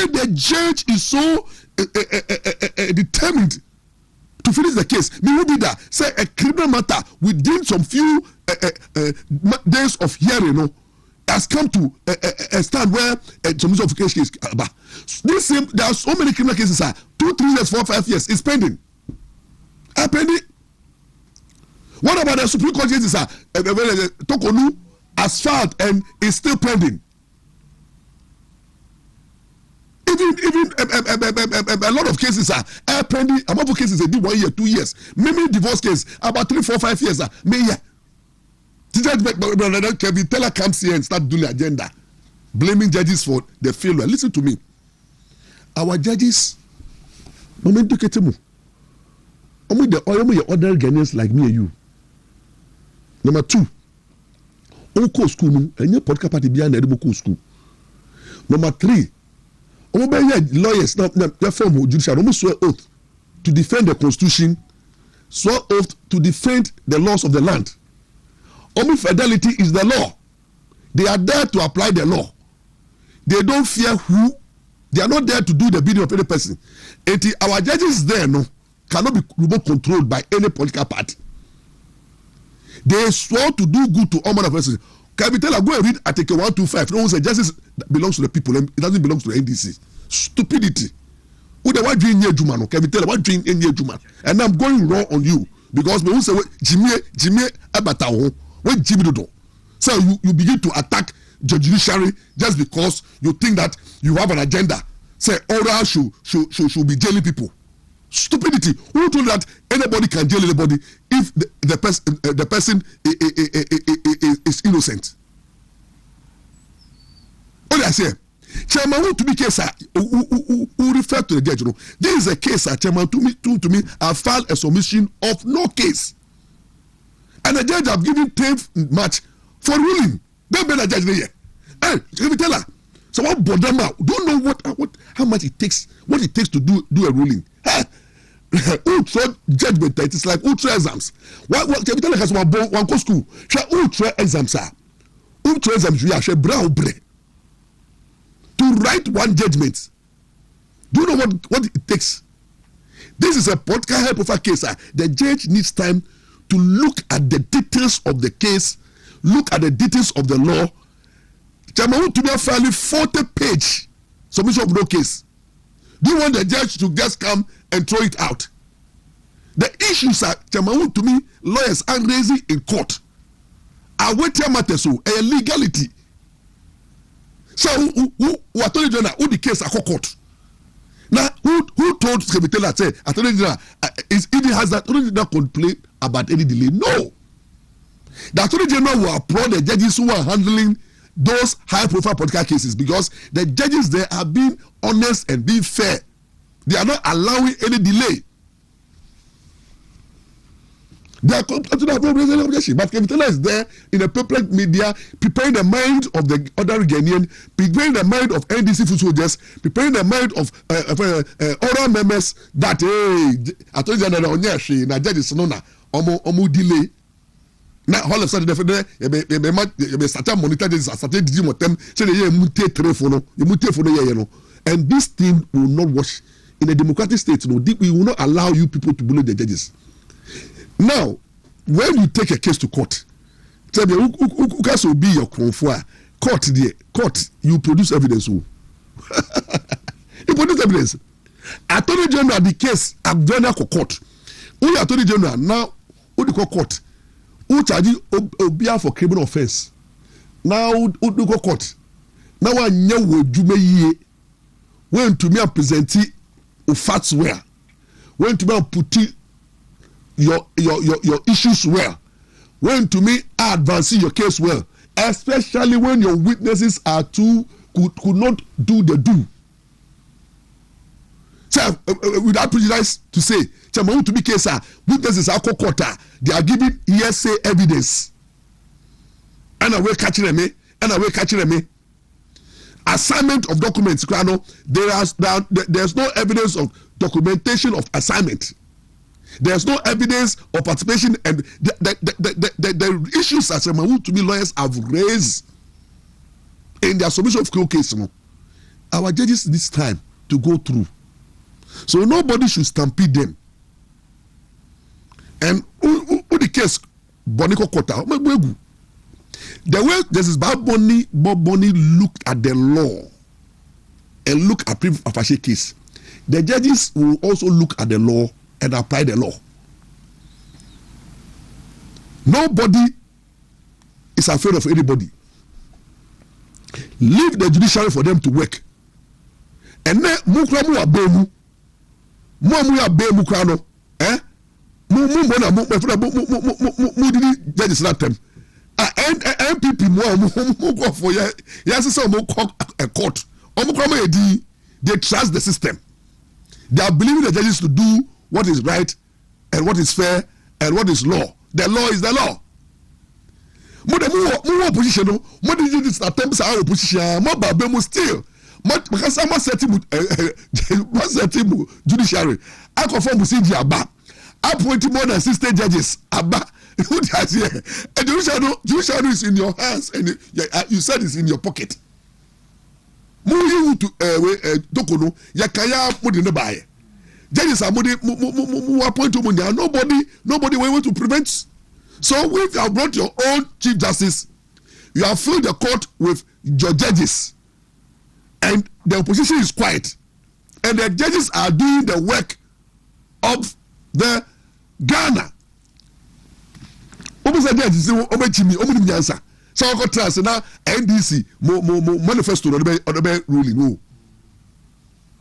If the judge is so determined to finish the case, me will be that say a criminal matter within some few days of hearing, no, has come to a stand where some of the case is about. This same, there are so many criminal cases, 2, 3 years, 4, 5 years, it's pending. Pending. What about the Supreme Court cases? Tokonu has filed and is still pending. Even a lot of cases are pending. Among cases they do 1 year, 2 years. Many divorce cases about 3, 4, 5 years. Teller comes here and start doing the agenda, blaming judges for the failure. Listen to me. Our judges, moment to ketemu. Only the ordinary Ghanaians like me and you. Number 2, Oko school no, and your podcast party behind the Oko school. Number 3, lawyers now form judicial almost swear oath to defend the constitution, swear oath to defend the laws of the land. Only fidelity is the law. They are there to apply the law. They don't fear who. They are not there to do the bidding of any person. Our judges there cannot be remote controlled by any political party. They swore to do good to all manner of persons. Can we tell her, go and read Article 125? No one says justice belongs to the people, it doesn't belong to the NDC. Stupidity. Who the one doing here, Jumano? Can we tell her what doing in here, Juman? And I'm going wrong on you because me who say Jimmy Abataho, when Jimmy do. So you begin to attack the judiciary just because you think that you have an agenda. Say oral should be jailing people. Stupidity. Who told that anybody can jail anybody if the person is innocent? All I say, Chairman WONTUMI case who refer to the judge. This is a case Chairman to me I filed a submission of no case, and the judge have given 10th March for ruling. Don't be the judge there. Hey, let me tell her. So what bother now? Don't know how much it takes. What it takes to do a ruling. Ultra judgment. It is like ultra exams. What can we tell us about one school? Ultra exams are. Ultra exams we are brown bread. To write one judgment. Do you know what it takes? This is a political high profile case. The judge needs time to look at the details of the case, look at the details of the law. Chairman WONTUMI a fairly 40-page submission of no case. Do you want the judge to just come and throw it out? The issues are Chairman WONTUMI lawyers are raising in court. Are waiting matters so a legality. So who attorney general who the case are court? Now who told Sekretariat say attorney general he has that attorney general complain about any delay? No. The attorney general will applaud the judges who are handling those high-profile political cases because the judges there are being honest and being fair. They are not allowing any delay. They are but Kevitela is there in the public media preparing the mind of the other Ghanaian, preparing the mind of NDC foot soldiers, preparing the mind of other members that I told you that judges no omu delay. Now all of a sudden they start monitor this, start dealing with them. Say they mute telephone, and this thing will not wash in a democratic state. We will not allow you people to bully the judges. Now, when you take a case to court, tell me who can be your confor? Court, you produce evidence. You produce evidence. Attorney General the case Abdena court. Who Attorney General now? Who the court? Who charge Obia for criminal offense? Now who do court? Now I know what you may when to me present facts where when to me put your issues well, when to me advancing your case well, especially when your witnesses are could not do the do. So without prejudice to say, Chairman WONTUMI case witnesses are court, they are giving hearsay evidence. And I will catch them. Assignment of documents, there's no evidence of documentation of assignment. There's no evidence of participation, and the issues that WONTUMI lawyers have raised in their submission of case. our judges this time to go through. So nobody should stampede them. And who the case Boniko Kota, the way Justice Bob Bonnie looked at the law and look at Prima Facie case, the judges will also look at the law and apply the law. Nobody is afraid of anybody. Leave the judiciary for them to work. And then mukramu abemu mu abemu krano mu judges that time MPP mu go for yes say mu a court they trust the system. They are believing the judges to do what is right and what is fair and what is law. The law is the law. More opposition, more this attempts our opposition, more babemu still. Because I'm setting judiciary. I confirm with the Abba. I appointed more than 60 judges. Abba. And judiciary is in your hands and you said it's in your pocket. You to Dokono, Yakaya put in the buy. Judges are appointed. Nobody will to prevent. So if you have brought your own chief justice, you have filled the court with your judges, and the opposition is quiet, and the judges are doing the work of the Ghana. So I got trust now. NDC manifesto on the ruling. No,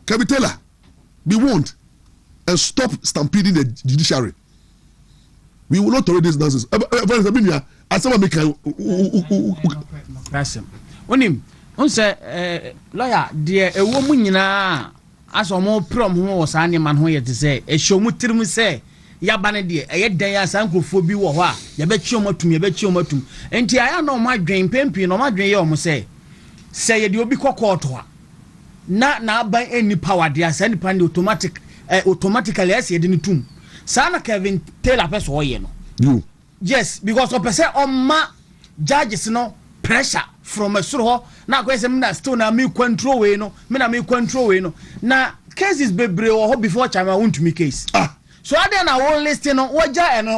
can we tell her? Be warned and stop stampeding the judiciary. We will not tolerate this nonsense. As someone make Onim, say lawyer, dear a woman nyina as more prom who was any man who yet to say a show mutirim say Yabane dear, a yet day as uncle for be wa, Yabechomotum, and I know my drain pimpin or my drain almost say you'll be cockwater. Not now by any power, dear, send pan automatically as you didn't tomb. Sana Kevin Taylor person or you know. Yes, because of percent on my judges no pressure from a suro. Now question that still na me control we no. Me na me control we no. Na cases bebre or before chama WONTUMI case. So I then I won't listen on what and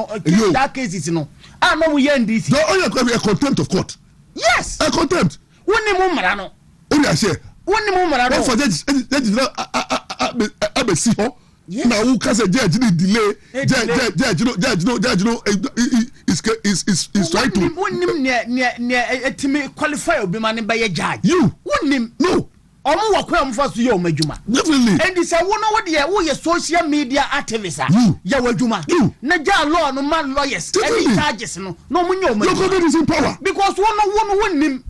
that cases no. I know we end this. No, only a contempt of court. Yes. A contempt. Mmra no. Only I say. Mmra no. For that now who can say judge need delay judge is trying to etimi qualify obi man be judge you wonnim no omo wakwa am faso ye omadwuma definitely and say wo no wo ye social media activist ya wadwuma na ja law no man lawyers any charges no munye omadwuma your government is in power because wo wonnim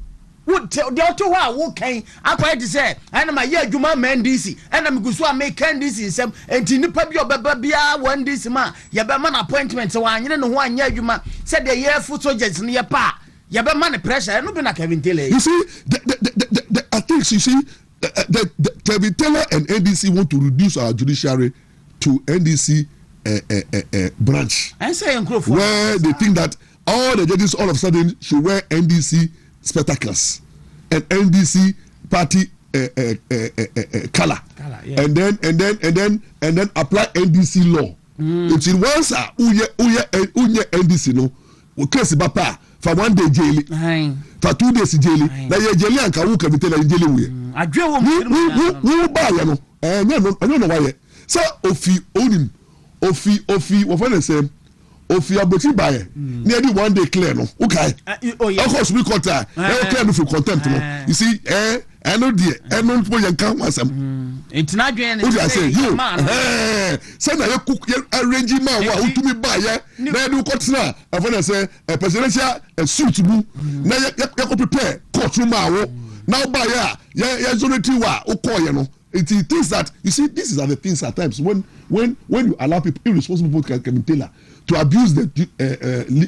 the auto wa can akwa to say and my year juma man DC and I'm go so make DC nsem enti nipa bi obeba bia one DC ma ye be man appointment wa anyene no ho anya adwuma said the year foot soldiers no ye pa ye be man pressure no be na Kevin Taylor. You see the I think you see the Kevin Taylor and NDC want to reduce our judiciary to NDC branch. I say where they think that all the judges all of a sudden should wear NDC spectacles and NDC party color, yeah. and then apply NDC law. It's in once uye NDC no we case bapa for 1 day jail for 2 days jail na ye jail anka wo Kevin Taylor jail we adwe wo ba ya no no why so ofi onim ofi wo for the same ofi aboti bae near the 1 day clear no okay of course we contact clear no for contempt no you see I know there no people yan kan wasam it's not doing what I say you say na you cook arrange man wa WONTUMI bae na do kotina I for say presidential suit bu na you prepare courtroom awo now bae ya zonati wa ukoye no it things that you see this is are the things at times when you allow people irresponsible people can Taylor to abuse the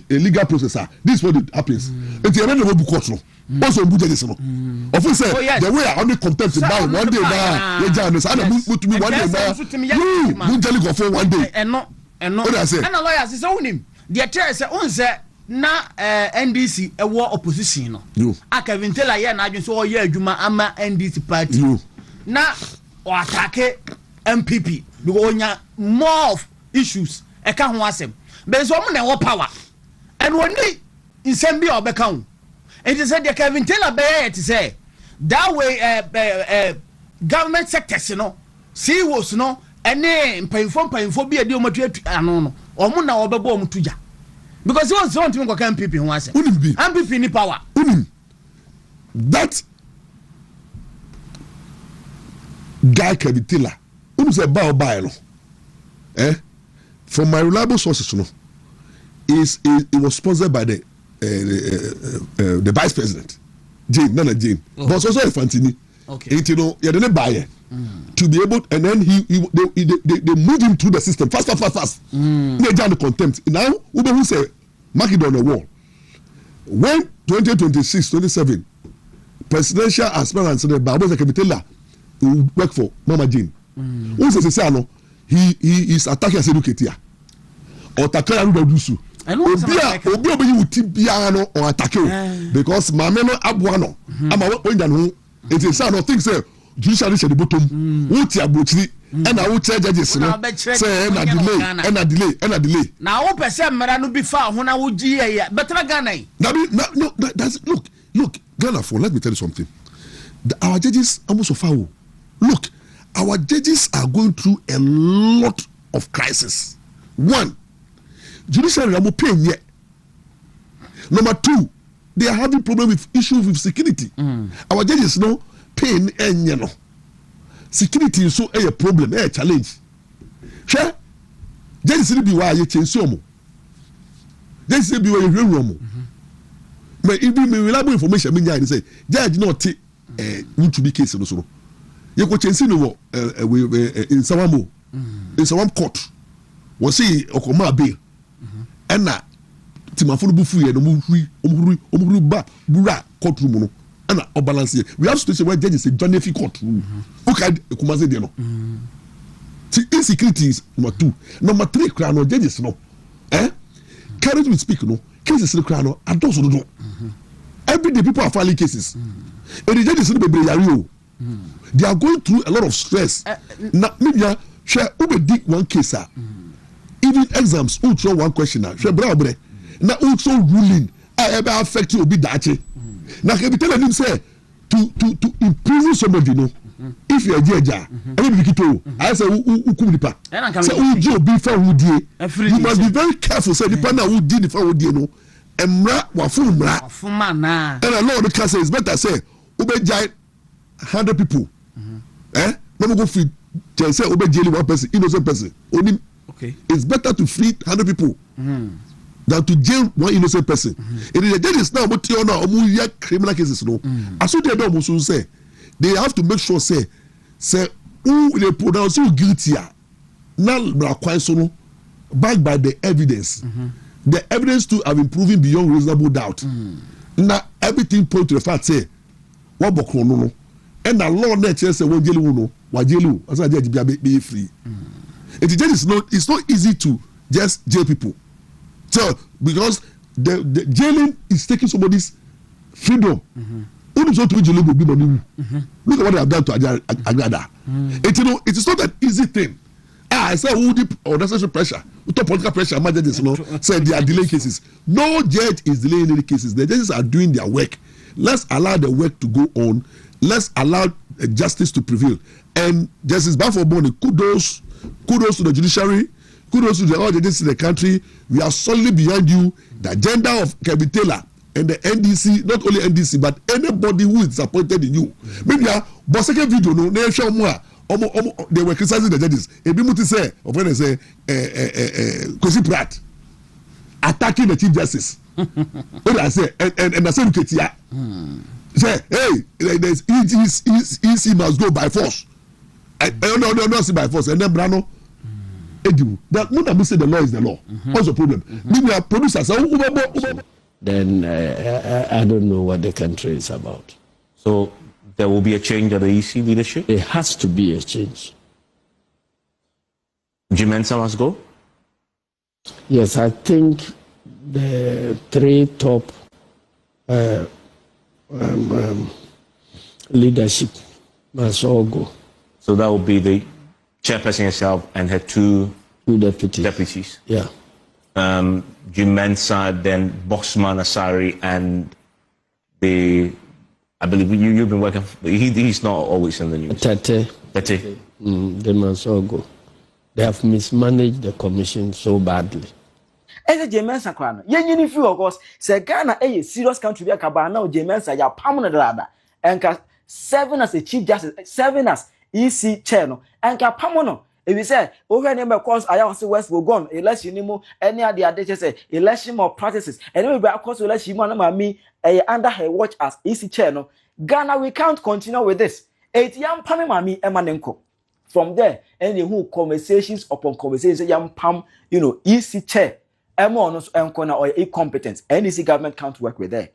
legal process. This is what it happens. It's a very noble court. Also, judges. Often say the way I only contempt by 1 day now. You join us. I don't put me 1 day now. You tell go for 1 day. And no. What I say? And the lawyers is own him. The attorney say on say na NDC a war opposition no. I Kevin Taylor here na adwin so o ye adwuma ama NDC party. na o attack MPP because onya more of issues e ka ho asem but so mo na wo power and woni Nsem bi obeka ho it is said the Kevin Taylor be it say that way government sectors no CEOs no ene mpayinfo bi ade o matu ano no omo na obebo omo tuja because he was want to go MPP ho asem MPP ni power that guy Kevin Taylor say buy no from my reliable sources no it was sponsored by the vice president Nana Jane but also a Fantini you know you didn't buy it to be able and then they moved him through the system fast they down the contempt now who say mark it on the wall when 2026-27 presidential aspirants the Bible Kevin Taylor will work for Mama Jane who says no he is attacking as educator or takaya ru dusu obi you tibia no or attack because mama no aboa no ama we ndan ho it is no think say judiciary should bottom who ti abotiri and I will tell judges no say na delay na wo pese Mmra no bi fa ho na wo gi better Ghana no that's look Ghana for let me tell you something our judges almost of look our judges are going through a lot of crisis. One, judiciary are paying yet. Number two, they are having problem with issues with security. Our judges no paying any no. Security is so a problem, a challenge. Sure, judges will be why you change some. Judges will be why you room. But even reliable information, I say judge not take WONTUMI case also. You go change no in some court. We see okoma bail. And na timafo bu fu ye no omhuri ba bura courtroom no. And na balance here. We have situation where judges say John F courtroom. Okay, Kumase dey no. See insecurity is number 2. Number 3 crown no judges no. Carry we speak no. Cases no crown no ados no. Every day people are filing cases. And the judges no be yari o. They are going through a lot of stress. Now, maybe share ube dig one case. Even exams, who throw one question. Share bravo. Now, also ruling. I ever affect you be that. Now, can be telling him say to imprison somebody. No, if you are judge, I say who kumipa. Say who do be for who die. You must be very careful. Say the partner who did the for who die no. Mmra wafu Mmra. Fumana. And a lot of the case is better say ube jai 100 people. Never go free. Say obey jail one person, innocent person. Only it's better to free 100 people than to jail one innocent person. It is the judges now but you know criminal cases no. As they don't say they have to make sure say who they pronounce you guilty now so backed by the evidence. The evidence too have been proven beyond reasonable doubt. Now everything point to the fact say what no. And the law nature say one jailu no wa jailu as I judge be free. It's not easy to just jail people. So because the jailing is taking somebody's freedom. Only so to jail will be money. Look at what they have done to Agrada. It is not an easy thing. I say who deep unnecessary pressure, top political pressure, my judges say they are delaying cases. No judge is delaying any cases. The judges are doing their work. Let's allow the work to go on. Let's allow justice to prevail. And Justice Bafo-Boni, kudos to the judiciary, kudos to all the judges in the country. We are solidly behind you. The agenda of Kevin Taylor and the NDC, not only NDC, but anybody who is disappointed in you. Maybe but second video, no, they were criticizing the judges. Ebimuti say, or when they say, Kosi Pratt, attacking the Chief Justice. What I say, and I say, say, hey, there's EC must go by force. No, see by force. And then Brano, Edu. That no, that say the law is the law. What's the problem? We are producers. Then I don't know what the country is about. So there will be a change at the EC leadership? There has to be a change. Nsem must go? Yes, I think the 3 top leadership Must all go. So that will be the chairperson herself and her two deputies. Yeah. Jim Mensah, then Boxman Asari, and I believe you've been working. He's not always in the news. Tete. They must all go. They have mismanaged the commission so badly. As a Jemensa crown, yen few of course, say Ghana a serious country be a cabana, Jemensa, ya permanent rather, and seven as a chief justice, seven as EC channel, and Capamono. If you say, over name of course, I also West will go, election anymore, any other day, say, election more practices, and anyway, of course, election me under her watch as EC channel. Ghana, we can't continue with this. 8 young Pammy Emanenko. From there, any who conversations upon conversations, young Pam, EC chair. Or incompetence. NDC government can't work with that.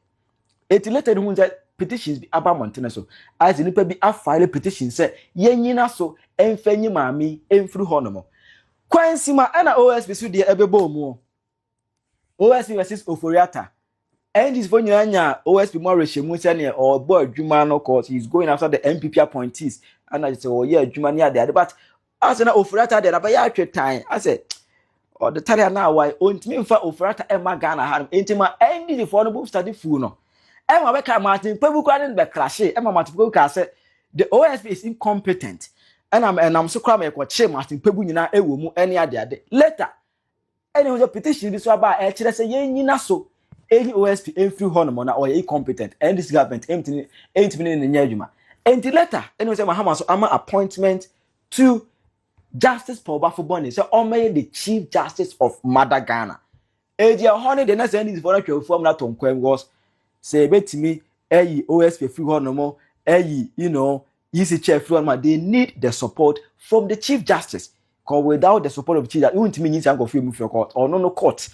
It later that petitions be about Montana so as the be a file petition say yenina so enfenyi mami enfru honomo. Kwansima ana OSP so de ebebo mu. OSP versus Oforiata. And this phone nya OSP Maurice mu say or boy adwuma no cause he's going after the MPP appointees and I say oh yeah adwuma near there but as na Oforiata there na ya atwe time I say or the Talia now why ontimi mfa Oforiata Emma Ghana ha entima endi the phone study full no Emma Beka Martin Pebu Kwanin be clash Emma Martin Pebu ka say the OSP is incompetent and I'm so cram e Martin Pebu nyina ewo mu ene ade later any of the petition bi so aba e kire say yen nyina so any OSP enfri hono na or incompetent and this government empty ne nya adwuma enti later any say Mahama so ama appointment to Justice Paul Bafoboni say Omeye the Chief Justice of Mother Ghana. Edia honey the next end is for a form that on was say betimi OSP free honomo easy chair free honomo. They need the support from the Chief Justice. Because without the support of the Chief Justice, you won't mean you go free court or no court.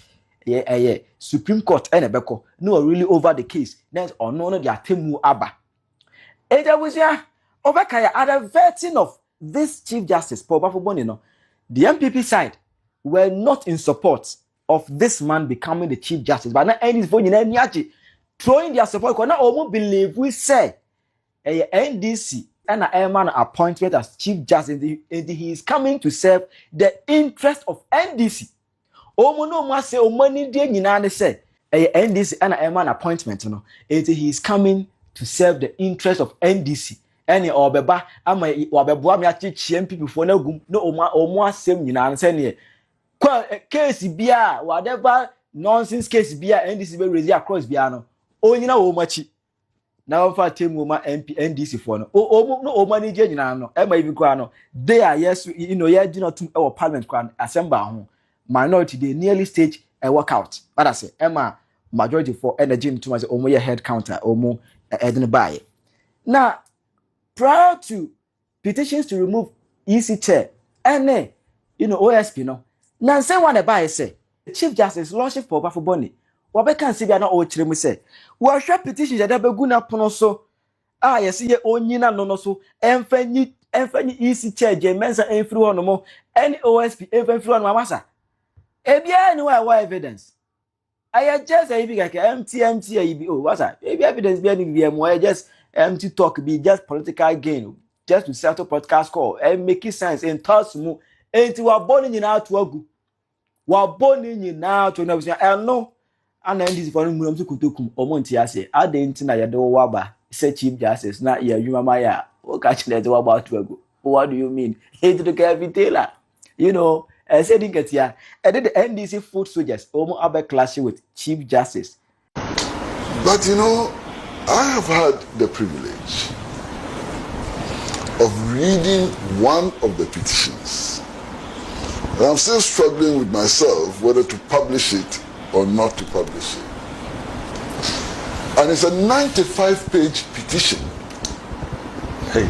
Yeah. Supreme Court and a beko no really over the case. Next or no their temu aba. Edia was ya Obakaya at a vetting of this Chief Justice, Paul Bafoboni, the MPP side were not in support of this man becoming the Chief Justice. But now, any phone in any throwing their support, because now almost believe we say a NDC and a man appointment as Chief Justice, and he is coming to serve the interest of NDC. Omo no more say money day in say a NDC and a man appointment, and he is coming to serve the interest of NDC. Any obeba ama wabeboa me achichie MPP for na gum no omo asem nyina nse ne case bia whatever nonsense case bia NDC be raise across bia no onyina wo machi na ofa temu ma MP NDC for no no mani je nyina no e ma ibi kwa no they are yes ye di not e parliament kwa assembly ho minority they nearly stage a workout but I say Emma majority for energy to say omo ye head counter omo edin buy now prior to petitions to remove EC chair, and OSP no. Nsem one buy say Chief Justice Lordship for Bafoboni. Wabe can see we are not all children say. We share petitions that be guna pono so. Yes, ye onyina no so. Enfenyi EC chair Jemensa enfri hono mo. Any OSP enfri hono masa. Ebia no why evidence. I just say be like MT oh what's that? Maybe evidence be any more just empty talk be just political gain just to settle podcast call and make it sense in thoughts mu enti wa born in out to agu wa born in now to know no and then this for mu so kutokum omonti ase adenti na yede wo aba say Chief Justice na ya yuma maya o ka chile wo aba to agu what do you mean he to the Taylor I said in Katia and then the NDC foot soldiers omo abe clash with Chief Justice but I have had the privilege of reading one of the petitions. And I'm still struggling with myself whether to publish it or not to publish it. And it's a 95-page petition. Hey.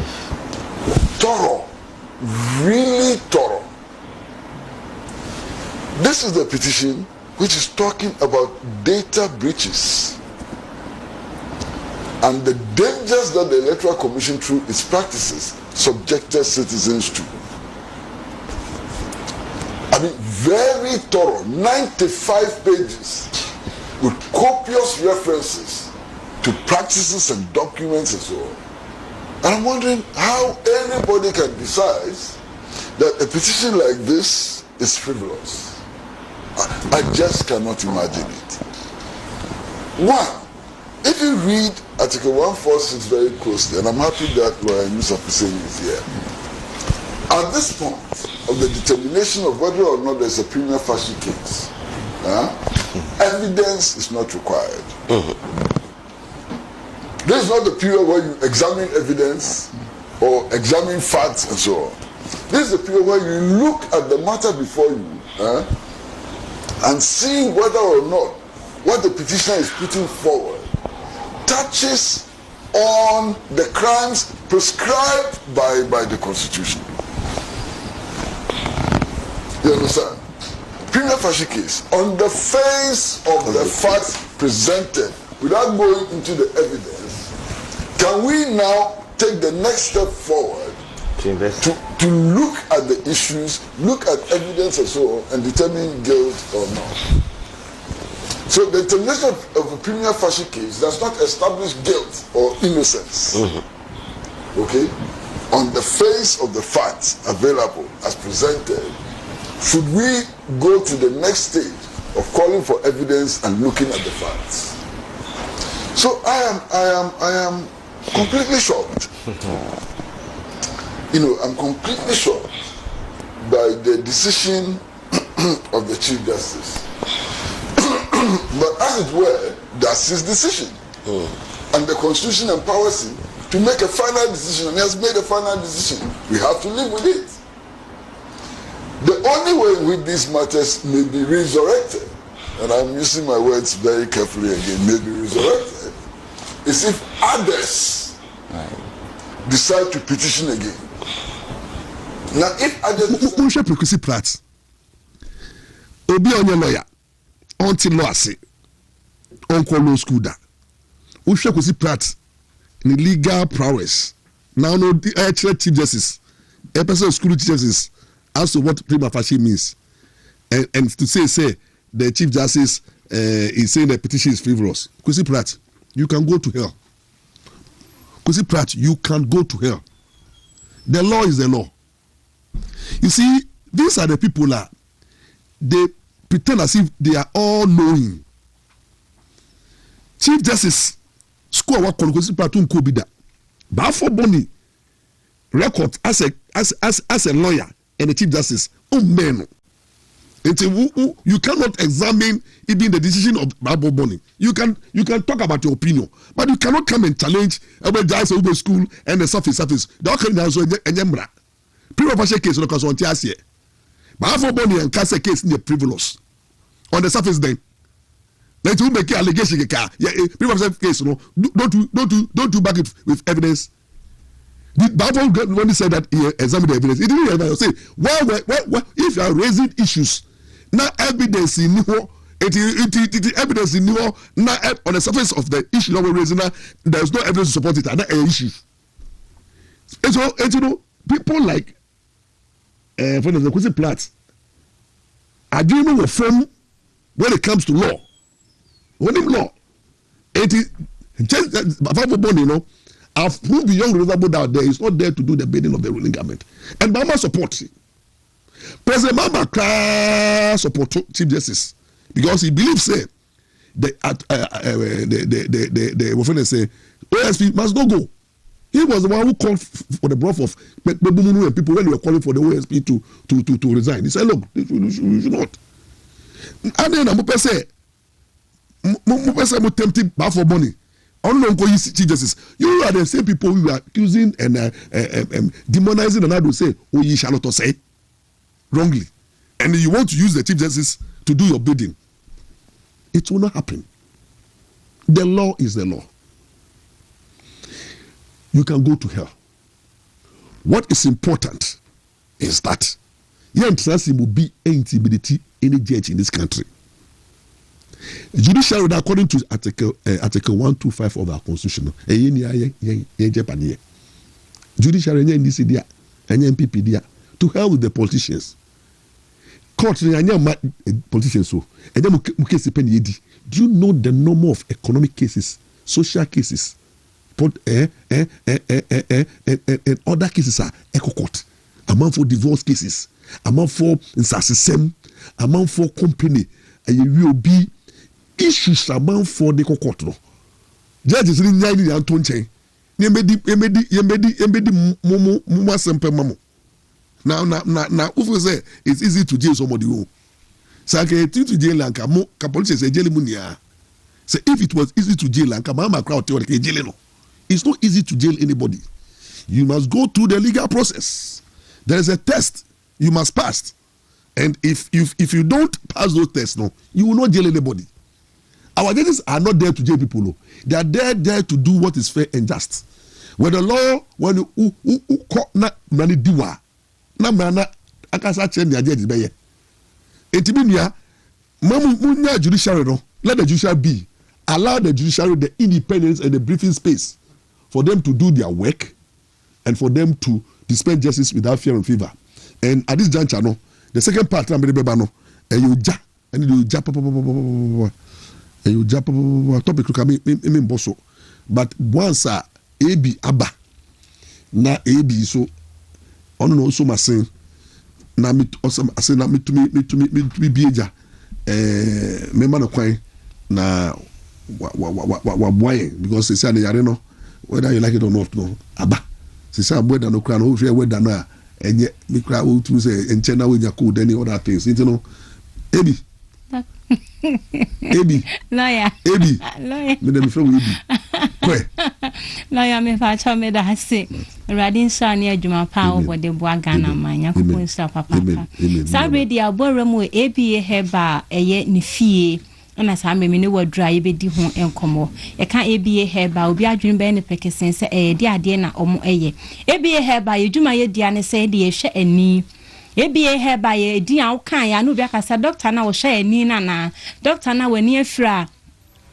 Thorough. Really thorough. This is the petition which is talking about data breaches and the dangers that the Electoral Commission through its practices subjected citizens to. I mean, very thorough, 95 pages with copious references to practices and documents and so on. And I'm wondering how anybody can decide that a petition like this is frivolous. I just cannot imagine it. One, if you read Article 146 very closely, and I'm happy that Lawyer Nsem is here, at this point of the determination of whether or not there's a prima facie case, evidence is not required. This is not the period where you examine evidence or examine facts and so on. This is the period where you look at the matter before you and see whether or not what the petitioner is putting forward touches on the crimes prescribed by the Constitution. You understand? Prima facie case, on the face of the facts presented, without going into the evidence, can we now take the next step forward to look at the issues, look at evidence and so on, and determine guilt or not? So the determination of a prima facie case does not establish guilt or innocence. Okay? On the face of the facts available as presented, should we go to the next stage of calling for evidence and looking at the facts? So I am completely shocked. I'm completely shocked by the decision of the Chief Justice. But as it were, that's his decision. And the Constitution empowers him to make a final decision, and he has made a final decision. We have to live with it. The only way in which these matters may be resurrected, and I'm using my words very carefully again, may be resurrected, is if others decide to petition again. Now, if others decide... Obi on your lawyer, until law say, uncle law school da. Usha kusi prat, ni legal prowess. Now no Chief Justice, a person of school Chief Justice, as to what prima facie means, and to say the Chief Justice is saying the petition is frivolous. Kusi prat, you can go to hell. Kusi prat, you can go to hell. The law is the law. You see, these are the people that they pretend as if they are all knowing. Chief Justice score what Kusi prat unko bida. But for Bonnie record as a lawyer and a Chief Justice, man. You cannot examine even the decision of Abrabo Bonnie. You can talk about your opinion, but you cannot come and challenge every guy who school and the surface. The okay now so Mmra. Prima facie case no cause on tiasie. But Abrabo Bonnie and case case near frivolous. On the surface then. Let you make allegation prima facie case no don't do back it with evidence. The Bible when he said that he examined the evidence, he didn't say, well, if you are raising issues, now evidence in new, it evidence in new, now on the surface of the issue that we're raising, now there is no evidence to support it, and that issue. And so, people like, for the Kwesi Platt, are dealing with firm when it comes to law. When in law, it is just Bible, I've proved beyond reasonable doubt there is not there to do the bidding of the ruling government. And Mama supports President Mama support Chief Justice because he believes the OSP must not go. He was the one who called for the brush of people when they were calling for the OSP to resign. He said, look, we should not. And then I'm say tempted for money. Chief Justice, you are the same people who are accusing and demonizing and I will say, oh, ye shall not say wrongly. And you want to use the Chief Justice to do your bidding. It will not happen. The law is the law. You can go to hell. What is important is that you will be intimidating any judge in this country. Judiciary, according to Article 125 of our Constitution, judiciary to hell with the politicians. Court politicians so. And then do you know the number of economic cases, social cases put other cases are echo court. Amount for divorce cases, amount for Nsem, amount for company, and you will be issues amount for the court. No, judges in the Anton Yemedi Muma Sempe Mamo. Now, if we say it's easy to jail somebody who say to jail and police say jail munia. Say if it was easy to jail and Mama crowd tell jail no. It's not easy to jail anybody. You must go through the legal process. There is a test you must pass, and if you don't pass those tests, no, you will not jail anybody. Our judges are not there to jail people. No. They are there to do what is fair and just. When the law, when you na mani diwa, na mana akasa change the judges be ye. Etibinia, munya judiciary no. Let the judiciary be. Allow the judiciary the independence and the briefing space for them to do their work and for them to dispense justice without fear and favor. And at this juncture, no, the second part, topic bosso. But once AB Abba, na AB so on no so masin na me also say na me to me bieja me man kwan na wa boy because they say na yare no whether you like it or not no Abba say say boy da no kra no hwe weda na enye me kra o tu say enche na we nya code any other things you know AB Ebi. Lawyer. Ebi. Lawyer. Me dem friend Ebi. Kwe. Lawyer me fa cha me da se. Radin sha ne adwuma pa wo bode bo agana manya kopon sha papa. Sa ready abore mu ABA heba eye ne fie. Na sa me ne wadra ye bedi ho enkomo. E ka ABA heba obi adwun be ne pekesen se de ade na omo eye. ABA heba ye dwuma ye dia ne se de ye hwe ani. ABA heba ye di an kan ya no bi akasa doctor na wo hwe ani na doctor na wani afira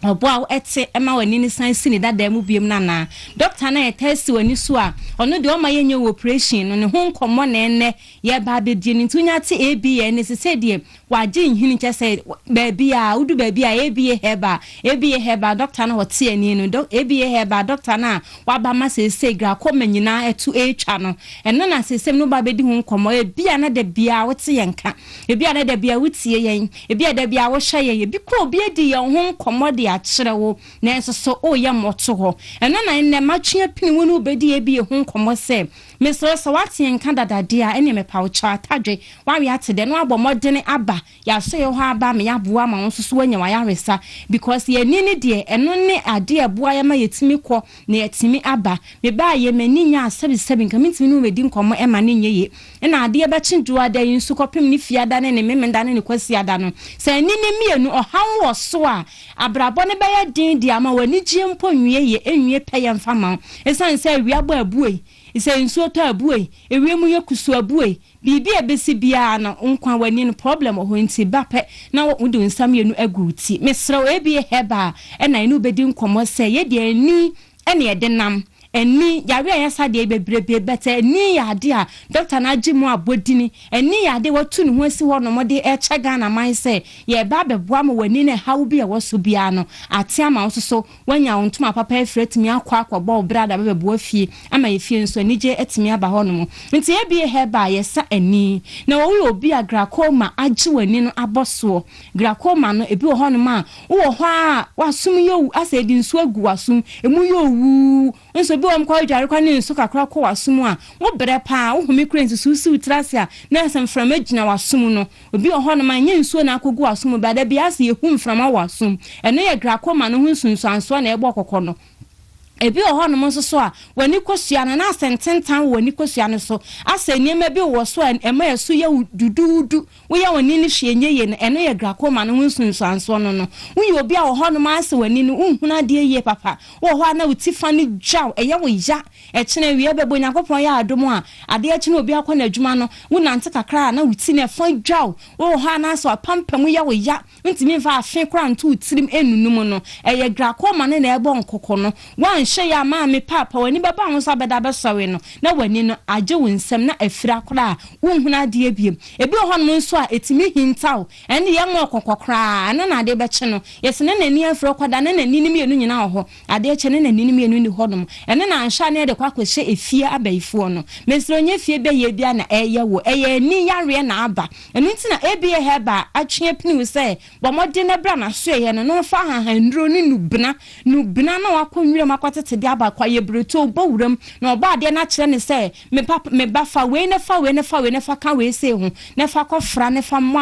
obo a ete ema wani ni san sini dada mu biem na doctor na ye test wani so a ono de o ma ye nye operation no ne ho nkomo na enne ye ba be die ni tunya te ABA ne se de waje nhini chese baby a udu baby a ABA heba doctor na wote ani no ABA heba doctor na waba ma se gra komanyina etu etwa no eno na sesem no ba bedi ho nkomo bia na da bia wote yenka bia na da bia wotie yen bia da bia wo hye yen bi ko bia di yen ho nkomo de akere wo na enso so oya moto ho eno na enne matwe pini wonu bedi ABA ho nkomo se mesro so wate yenka dadade a ene me pawo cha tadwe wa wi ate de no abomodene aba ya so ye ho aba me ya boa ma won so wanya wa ya resa because ye ni de eno ne ade aboa ya ma yetimi kɔ na yetimi aba me ba ye mani nya asebi nka mitimi no wedi nkomo e ma ne nye ye na ade ba chindu ada yin su kopim ni fiada ne memenda ne kwasi ada no se ni mienu ɔhan wɔ so a abrabɔ ne ba ya din di ama wani gye mpo nwie ye enwie pɛ mfa ma esan se awia bɔ abuei ise nsuo to abuei ewiem ye kusu abuei bibi ebesi bia no nkwa wani no problem ho nti bape na wo du nsam ye no aguti mesrew ABA heba na inu bedi nkomo se ye de ani ene ye denam eni yare ayasa de bebrebe bete ni yade a doctor na gimu abodini eni yade watu ne ho asi ho no mode eche Ghana man se ye ba beboa ma wani ne hawo bi e woso bia no ate ama wo so wanya wontuma papa efretimi akwa bo brada beboa fie ama ye fie nso anije etimi aba ho no nti ABA heba yesa ani na wo obi agrakoma agi wani no aboso grakoma no ebi wo ho no ma wo ho a wasum yo asedi nso agu wasum emu yo wu nso bi wam kwa jare kwa ne nso kakra kwa wasum a wo bere pa wo humi kure nso susu trase a na asem from agina wasum no obi ho no ma nye nso na akogu wasum ba da bia se yehu mframa wasum eno ye grakoma no hu nsunsu anso na egbo kokko no ebi ho no mo so a wani kosua na asententan wani kosua no so aseni ma bi wo so ema yesu ye dududu wo ye wani ni hwenye ye no eno ye grakoma no nsunsu anso no wo ye obi a ho no ma ase wani no unhuna de ye papa wo ho na utifa ni jaw eye wo ya ekene wie bebo nyakopon ya adom a ade ekene obi akwa na adwuma no wo nante kakra na uti na fa jaw wo ho na so apampam ye wo ya ntimi fa afen kra nto utirim enunum no eye grakoma no na ebo nkokko no wan hye ya ma me papa wani baba ho so abeda be sɔre no na wani no agye wo nsɛm na afira kora wo huna de biem ebi ho no nso a etimi hintaw ɛne ye ngo kokokra na na ade be kye no yesene nani afira kwada na nani ni mienu nyina ho ade kye ne nani ni mienu ni ho no ɛne na anhwa ne de kwakohye efie abaifo no mesro nye fie be ye bia na ɛyɛ wo ɛyɛ ni yare na aba ɛno nti na ebie heba atwe pini se bomode ne bra na so ye no fa hahandro ni nubna na wakonwire makotete de aba kwa ye breto bowuram na oba ade na kire ne se me papa me ba fa we ne fa ka we se ho ne fa kofra ne fa mo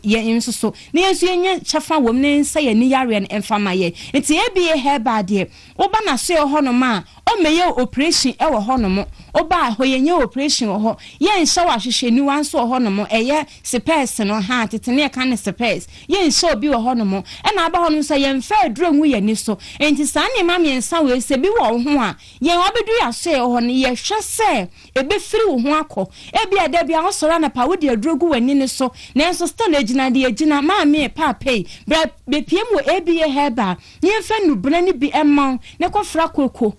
ye nsoso ne yesu enye chefa wom ne se ye ni yare en fa ma ye enti ebie heba de oba na so ye ho no ma o meye operation e wo ho no mo oba ho ye nye operation wo ho ye nhyɛ wa hwehwɛ ni wan so ho no mo eye space no ha tetene e ka ne space ye nhyɛ obi wo ho no mo e na aba ho no so ye mfa aduro nwu ye ni so enti saa ne ma miensa we se bi wo ho a ye obedu ya so ye ho no ye hwɛ se ebe firi wo ho akɔ e bia da bia wo sora na pa wo de aduro gu wani ni so na enso still agina de agina ma me pa pay bra be piem wo ebie heba ye mfa nubra ni bi emma ne kɔfra koko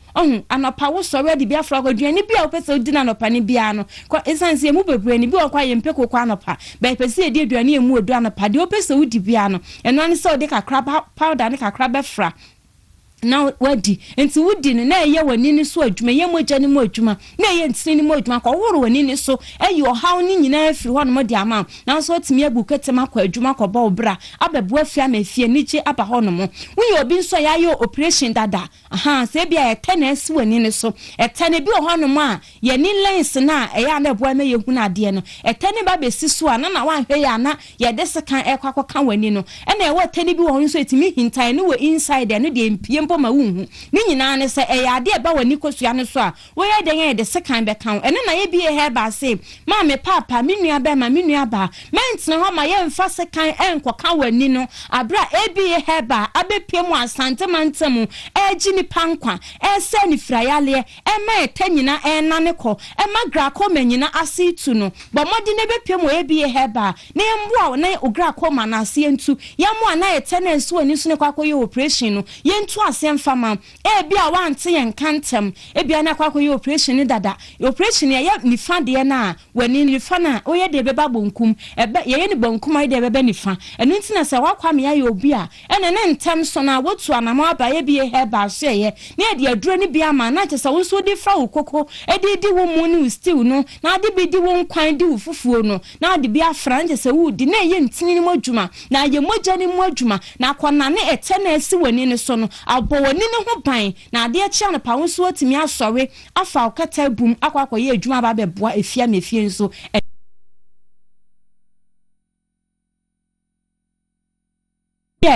anapa wo sɔre de bia fra kɔduane bia wo pese odi na anapa ni bia no kɔ esanse emu bebre ni bi wo kwa ye mpe koko anapa ba pese edi aduane emu odu anapa de wo pese odi bia no eno ani se odi kakra powder ne kakra bɛfra na wadi enti wudi ne na eye wani ni so adwuma ye mogya ni mo adwuma na eye ntini ni mo adwuma kwa woro wani ni so eye ohaw ni nyina afiri ho no mo de ama na so timi abu ketema kwa adwuma kwa ba obra ababu afia ma afie ni chi aba ho no mo wuye obi nso ya ye operation dada se bia etena asi wani ni so etena bi ho no mo a ye ni lens na eye na ebo ama ye hu na ade no etena ba besi so a na wa hwe ya na ye de sekan ekwakoka wani no na e wo etena bi ho nso etimi hintan ni we inside no de empie ma wunhu ni nyina ne se eyade e ba wani kosua ne so a wo ye den ye de sekan be kan ene na ye bie he ba se ma me papa me nua ba ma me nua ba mentne ho ma ye mfa sekan enkoka wani no abra e bie he ba abepie mu asante mantam eji ni pankwa ese ni frayale e ma etanyina ena ne ko e ma gra ko manyina ase tu no bo modi ne bepie mu e bie he ba ne mboa na ogra ko ma na ase ntu ya mo na etene nso ani so ne kwa koye operation no ye ntu fama bia wante yen kantem bia na kwakọ ye operation ni dada operation ye nifa de na wani nifa na oye de beba bonkum ye ni bonkum ayi de beba nifa enu ntina se wakwa me ya obi a ene ne ntem so na wotu anama aba ye bia he ba so ye na de aduro ni bia ma na chese wo so de fra ukoko di wo mu ni stew no na de bi di wo nkwan di wo fufuo no na de bia fra chese wo di na ye ntini ni modwuma na ye mogya ni modwuma na kona ne etena asi wani ni so no woni ne ho ban na ade akia no pa wo so atimi asɔre afa okata bum akwakoye adwuma ba beboa efia mefie nso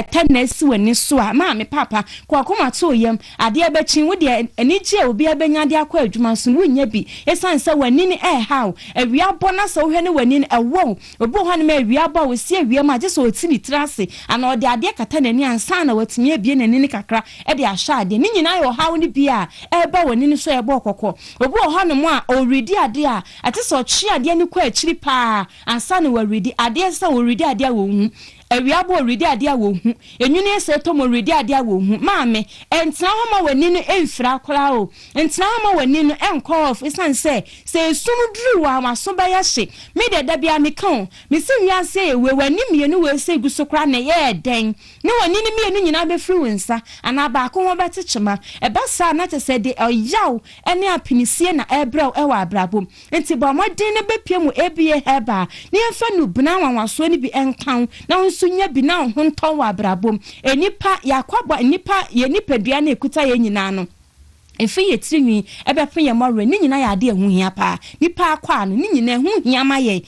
tenesi wani so a ma me papa kwa koma to yam ade abachin wo de anigye obi abenya de akwa adwuma so wo nya bi esanse wani ni how awia bona so hwe ne wani ni ewo obo ho ne ma awia ba wo si awia ma je so otini trase ana ode ade kata nani ansa na watimi abie nani ni kakra e de ahya ade ni nyina yo how ni bia e ba wani ni so e ba kokko obo ho ne mo a already ade a ate so chi ade ni kwa achiri pa ansa na wa ready ade se wo ready ade a wo hu ewiabo already ade a wo hu enwune ese to mo already ade a wo hu maame entna ho ma wani no emfira kora o entna ho ma wani no enko of isan se sunu duru wa maso ba ya hye me de da bia me kan me se nwa se we wani mienu we se guso kora na ye den ne wani ni mienu nyina be firi wensa ana ba ko ho bete chema e ba sa na te se de oyaw ene apinisie na ebrel e wa abrabo enti ba modin ne be pie mu ebie heba ne emfa nu bna wanwaso ni bi enkan na sunya bi na ho ntɔ wa abrabom enipa yakwaba enipa ye nipadua na ekuta ye nyina no efi ye tirinwi ebepe ye more ni nyina ya de ehu hia pa nipa akwa no ni nyina ehu hia ma ye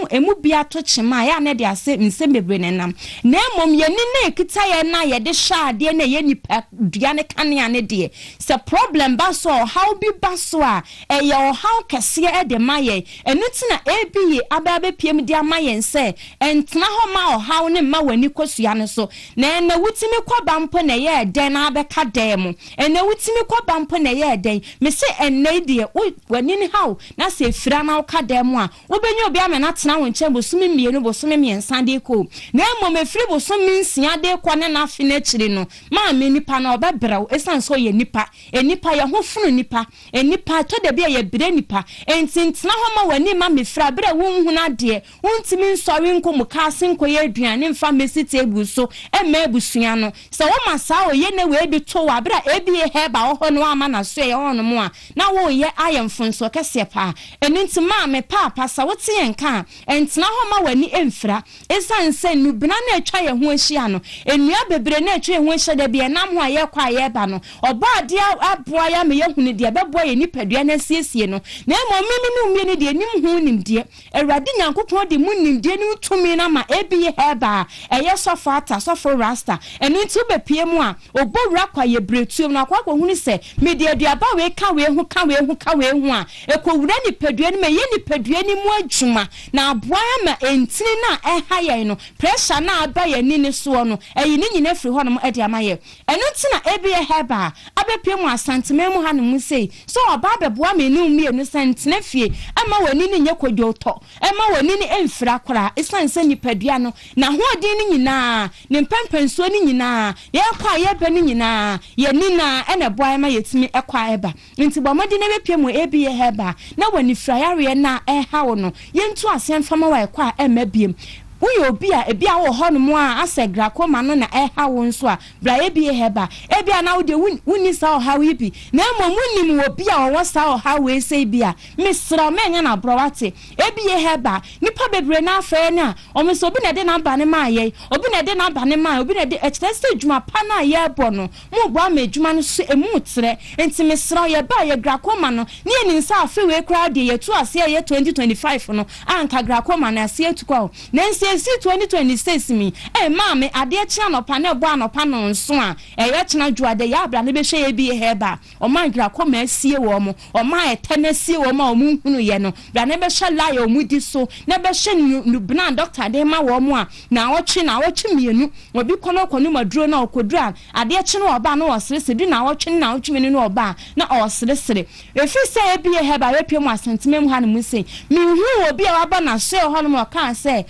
emu bia to chema ya na de ase nsem bebre nenam na emom ye ni na ekuta ye na ye de sha de na ye nipa dua ne kane ane de se problem ba so how bi ba so a ye how kese e de ma ye enu tina ebi ye aba piem de ama ye nse entna ho ma how ne ma wani kosua ne so na wutimi kwa bampo na ye de na abeka dem na wutimi kwa bampo na ye den me se enne de wani ni hawo na se fira na woka dem a wobenya obi amena tena wo nche bosumi mienu bosumi miensa de ko na emo me firi bosumi nsia de ko ne na afi na chiri no ma me nipa na obebrew esan so ye nipa enipa ye ho funu nipa enipa to de bia ye bre nipa entintina ho ma wani ma me fira bre wo hu na de wontimi nsori nko muka senko ye aduane mfa mesi table so ema ebusua no se wo masa o ye ne we bi to wa bre ebi he ba ho no ama na so ye ho no mo a na wo ye ayemfonso kese pa enintima me papa sa wo tie nka entina ho ma wani emfira esan se nubina na atwa ye ho ahia no enua bebre na atwa ye ho ahia da bi enam ho aye kwa ye ba no oba de aboa ya me ye hunu de beboa ye nipadua na siesie no na emo mimi ni de nim hu nim de awurade nyankopon de mu nim de nim tumi na ma ebi ye heba eye sofata sofo rasta enu nti bepie mu a obowura kwa ye bretuom na kwa hunu se me de aduaba we ka we hu a ekowura nipadua ni me ye nipadua ni mu adwuma na aboa ma entini na eha ye no pressure na aba ye ni so no eyi ni nyina firi ho no ede amaye enu nti na ebi ye heba abepie mu asanteme mu ha no mu sei so oba beboa me ni umie no santena fie ama wani ni nye kodwoto ama wani ni emfira kora esanse nipadua no na hoodin ni nyina ne mpempenso ni nyina ye kwa ye be ni nyina ye ni na ene boa ma yetimi ekwa eba nti bomodi na bepie mu ebi ye heba na wani frayare na eha wo no ye ntu ase mfama wa ekwa emabiem uyo bia ebia wo hono mo a asegra koma no na eha wo nso a bra ebia heba ebia na wo de wuni sa o hawe bi na mo munim wo bia wo sa o hawe sei bia misra menya na browate ebia heba nipa bebre na afa na o meso obi na de na ba ne ma ye obi na de na ba ne ma obi na de ekstese djuma pa na ye bo no mo bo ama djuma no so emu tere enti misra ye ba ye gra koma no ne ni nsa afa we kra de ye tu ase ye 2025 no anka gra koma na ase etukwa na si 2026 mi maame ade kira no pa na bo anopa no nso a ye kina juade ya abra ne be hwe ye bi heba o man gra koma asie wo mo o man etena sie wo ma o mu hunu ye no bra ne be hwe la ya o mu di so na be hwe nubna doctor de ma wo mo a na wo twe mienu obi kono maduro na okodura ade kina oba na o sere sedi na wo twe mienu na oba na o sere efi se ye bi heba we pie mu asentime mu ha no mu se mi hu obi a waba na hwe ho no mo kan se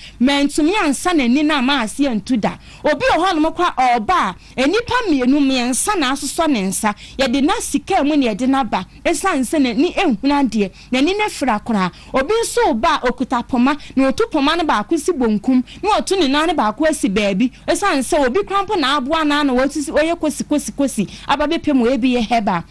mentumi ansa na ni na ma ase antuda obi ho no kwa oba enipa mienu miensa na asoso ne nsa ye de na sika mu ne ye de na ba esanse na ni ehuna de na ni na fra kora obi nso oba okuta poma na otu poma na ba akosi bonkum na otu ne na ne ba akosi baabi esanse obi krampo na aboa na na wotisi oye kosi ababe pem ebi ye heba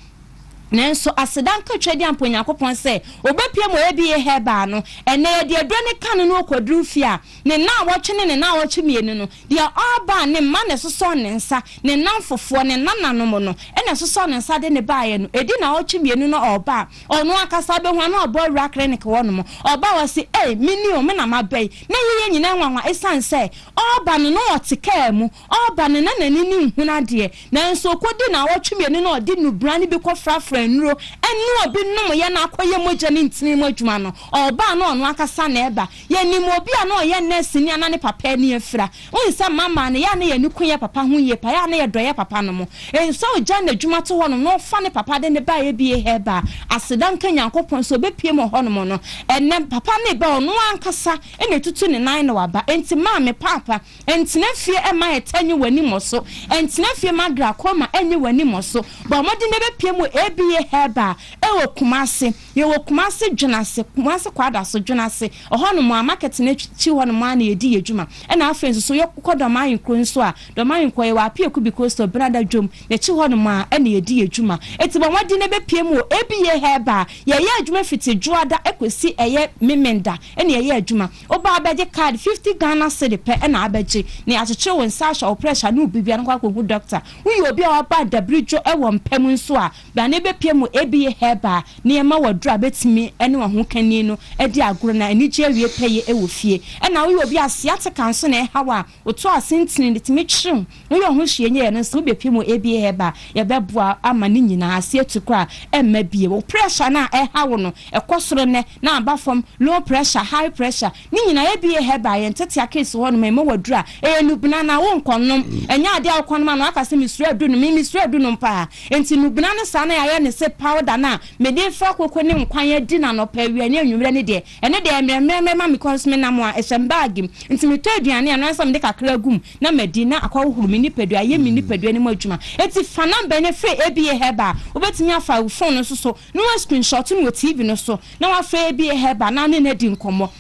nenso asedan ka twedi amponya kopon se obepie mo ebi ye heba no ene ye de adwane kan no okwadru fia ne na wotwe ne na wotwe mienu no de oba ne ma ne soso ne nsa ne nan fofo ne nananom no ene soso ne nsa de ne baaye no edi na wotwe mienu no oba ono akasa be ho na obo wura clinic wono oba wasi mini o me na mabai na ye nyina nwanwa esanse oba no no oteka mu oba ne na nani ni huna de nenso kodi na wotwe mienu no odi nu brani bi kofra nro enu obi num ye na akoye moja ni ntini mu adwuma no oba na ono akasa na eba ye ni mo obi a na ye nurse ni ana ne papa ni efra onse mama na ya na ye ni kunye papa hu ye pa ya na ye doye papa no mo enso oja na adwuma to ho no fa ne papa de ne ba ye bi heba asedan kan yankopon so be pie mo ho no mo no enne papa ne ba ono ankasa ene tutu ne nan na waba enti ma me papa enti na fie e ma etanyi wani mo so enti na fie magra koma enyi wani mo so ba mo de ne be pie mo ebi heba ewo kumase dwunase kumase kwada so dwunase ohono mo market na chi hono ma na edi yedwuma na afenso so yokodo ma yinkro nso a do ma yinkro ye wa pie ku because to brother dwom na chi hono ma na edi yedwuma eti bo wadi na be pie mu ebi heba ye adwuma fiti juada ekosi eye memenda na ye adwuma oba abeje card 50 Ghana cedi pe na abeje na acheche won sa sha pressure no bibia no kwa ko doctor wi obi a ba dabridjo ewo mpem nso a ba na be wobepie mu ABA heba niema wodura betimi ene wo ho kani no e di agoro na anije awie peye e wo fie e na wo obi asiate kanso na e hawa oto asentini ditimi twim wo ho hwie nye no so wobepie mu ABA heba ye beboa ama ni nyina ase etukura e ma bie wo pressure na e hawo no e kosoro ne na aba from low pressure high pressure ni nyina ABA heba ye ntete akese ho no ma wodura e nubna na wo nkonnom enya ade akwanoma no aka se misru adu no misru adu no mpa enti nubna ne sa na ya ne se powder na me de fa kokko ne nkwan adi na no pa wi ne anwumre ne de ene de emremre ma me cause me na mo a ehye bag enti me to aduane ana so me de kakra gum na medi na akwahuhuru me nipadua ye me nipadua ne mo adwuma enti fa number ne free ABA heba obetimi afa wo phone no so no screenshot no TV no so na wa free ABA heba na ne di nkomo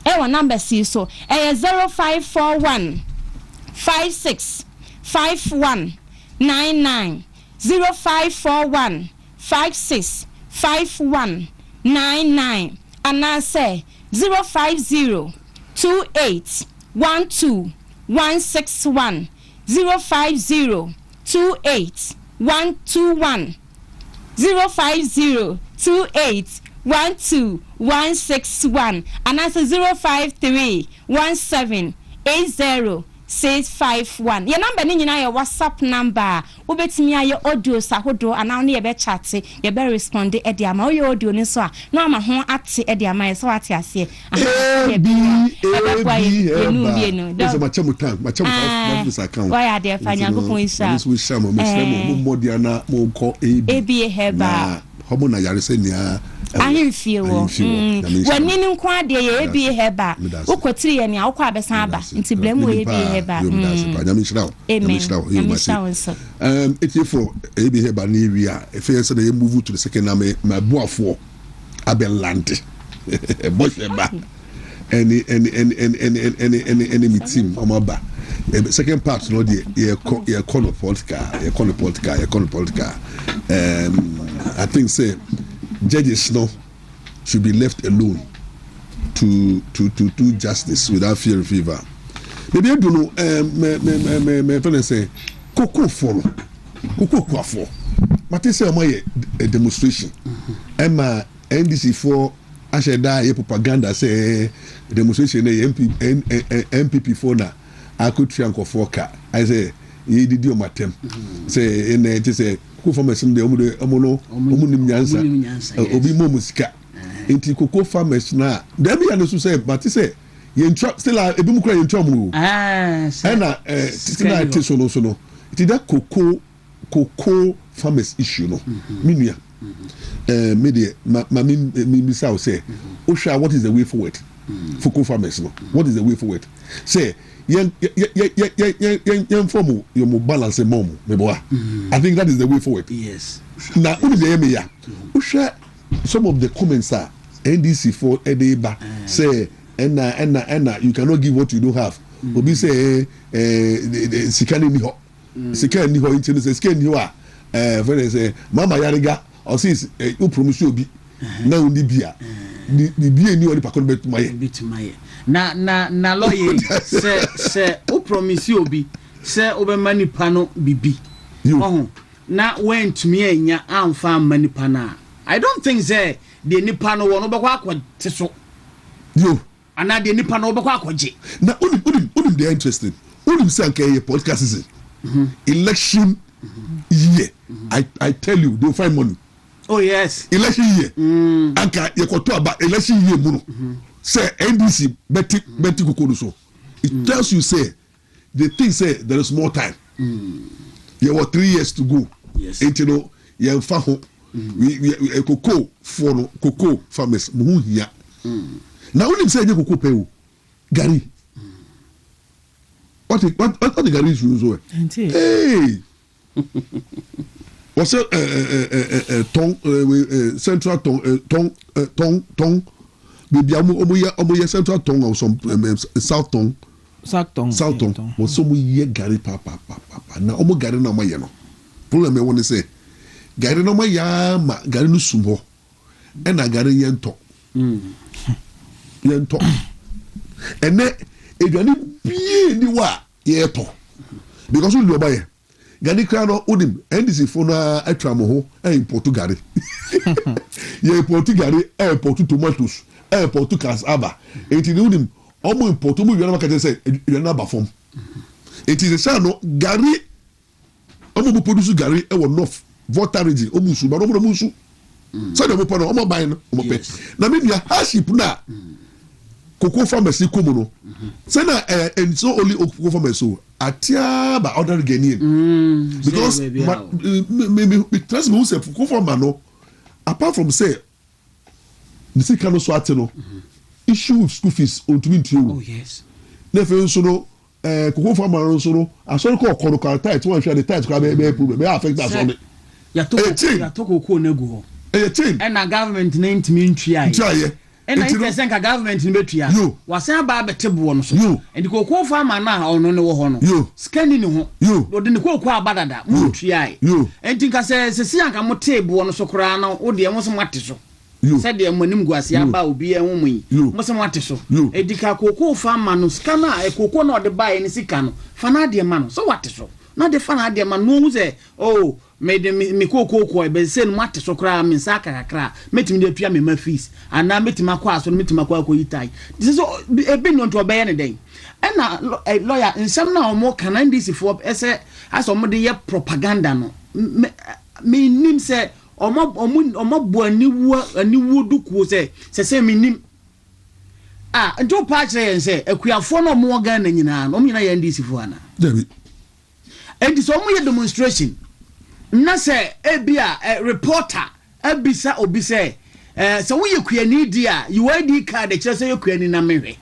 e wa number si so 0541 56 51 99 0541 56 51 99 and I say 050 28 12 161 050 28 121 050 28 12 161 and I say 053 17 80 651 your number ni nyina your WhatsApp number obetimi aye audio sahodo ana na ye be chat ye be respond e dia ma o audio ni so a na ma ho ate e dia ma so ate ase so machem account why are there fanya go pon isa so shamo mo modiana mo ko ABA heba homo na yare se nia ahemfie wo wani ni nkwa de ye ABA heba ukotiri ye nia ukwa abesan aba nti blame wo ABA heba nyamishrawo it's for ABA heba ni wi a efe say dey move to the second na my boafo abeland bosheba any team omaba second part no dey ye political I think say judges no should be left alone to do justice without fear of fever. Maybe I don't know. My friend say, "Coco follow, Coco quafo." But say a demonstration. Emma NDC for Asheda ye propaganda say demonstration MPP for na. I could try and go for car. I say ye did your matem. Say in it say. Ko farmers dem de omono omunim nyansa obi mo musika enti koko farmers na dem ya no so say but say ye ntwa still ebi mu kra ye ntwa mu na still na te so no it that koko farmers issue no minua me de me say what is the way forward for koko farmers no what is the way forward say yen form your balance mom me boy I think that is the way forward. Yes now some of the comments are NDC for edeba say enna you cannot give what you don't have obi say sikani ni ho intino say sikani ho a when say mama yariga or says you promise obi na undi bia ni bia ni oni pakon betumaye na lawyer se o promise obi se obema nipa no bibi na wentumi anya amfa manipa na I don't think say the nipa no wo no bekwa akwote so yo ana the nipa no bekwa akwoje na only they are interested only say okay podcast season election year I tell you they'll find money. Oh yes election year anka yekoto aba election year mu no say NDC beti kokoro so it tells you say they think say there is more time you were 3 years to go yes you know you fa ho we cocoa farmers mu hia na only say cocoa pay o gari what the gari is use hey what's central tong baby omo central tongue or some south tongue was some ye gari papa na omo gari na maye no problem e won say gari no maya ma gari no sumbo e na gari yento ene eduane bie ni wa ye to because we lo baye Gani krano udim NDC fona etwa mo ho import gari. Ye import gari import tomatoes import cassava. Enti ni udim omo import mo yona market say yona ba form. Enti say no gari omo bu produce gari e wo north water region omo su ba no mo su. So dem po no omo buy no omo pe. Na me dia hardship na cocoa farmers komo no. Say na and so only cocoa farmers so atia ba other Ghanaian because me trust me who say cocoa farmer no apart from say the say cano so atino issue with school fees on to you. Oh yes. Never so no cocoa farmer so no aso ko kono tight one share the tight ko be problem be affect that on it. Ya to cocoa na go. And na government na ntimi ntwa and I think a government in Betia. You was a barber table on so. You and the cocoa farmer now on the one. You scanning you or the cocoa badada, Mutri. You and think I say, Sianka Motable on so crano, or the Mosam Matiso. You said the Monimguasia will be a woman. You Mosam Matiso. You a dica cocoa farmer no scanner, a cocoa not the buy in the Sicano. Fanadia man, so what is so? Not the Fanadia man, no say, oh. Made me cocoa be send what so cry me saka kra met me dey me fees and na met my kwa so met my kwa ko yitai this is a bin on to obey any day and na lawyer Nsem na omo kan NDC for ese as omo dey propaganda no me nim say omo bo aniwu duku say me nim njo pa kire say akuafo no mo ga na nyina no nyina ya NDC for ana David and this omo demonstration na say ebia reporter abisa obi say so we yakuani dia you ID card kire say yakuani na mehwe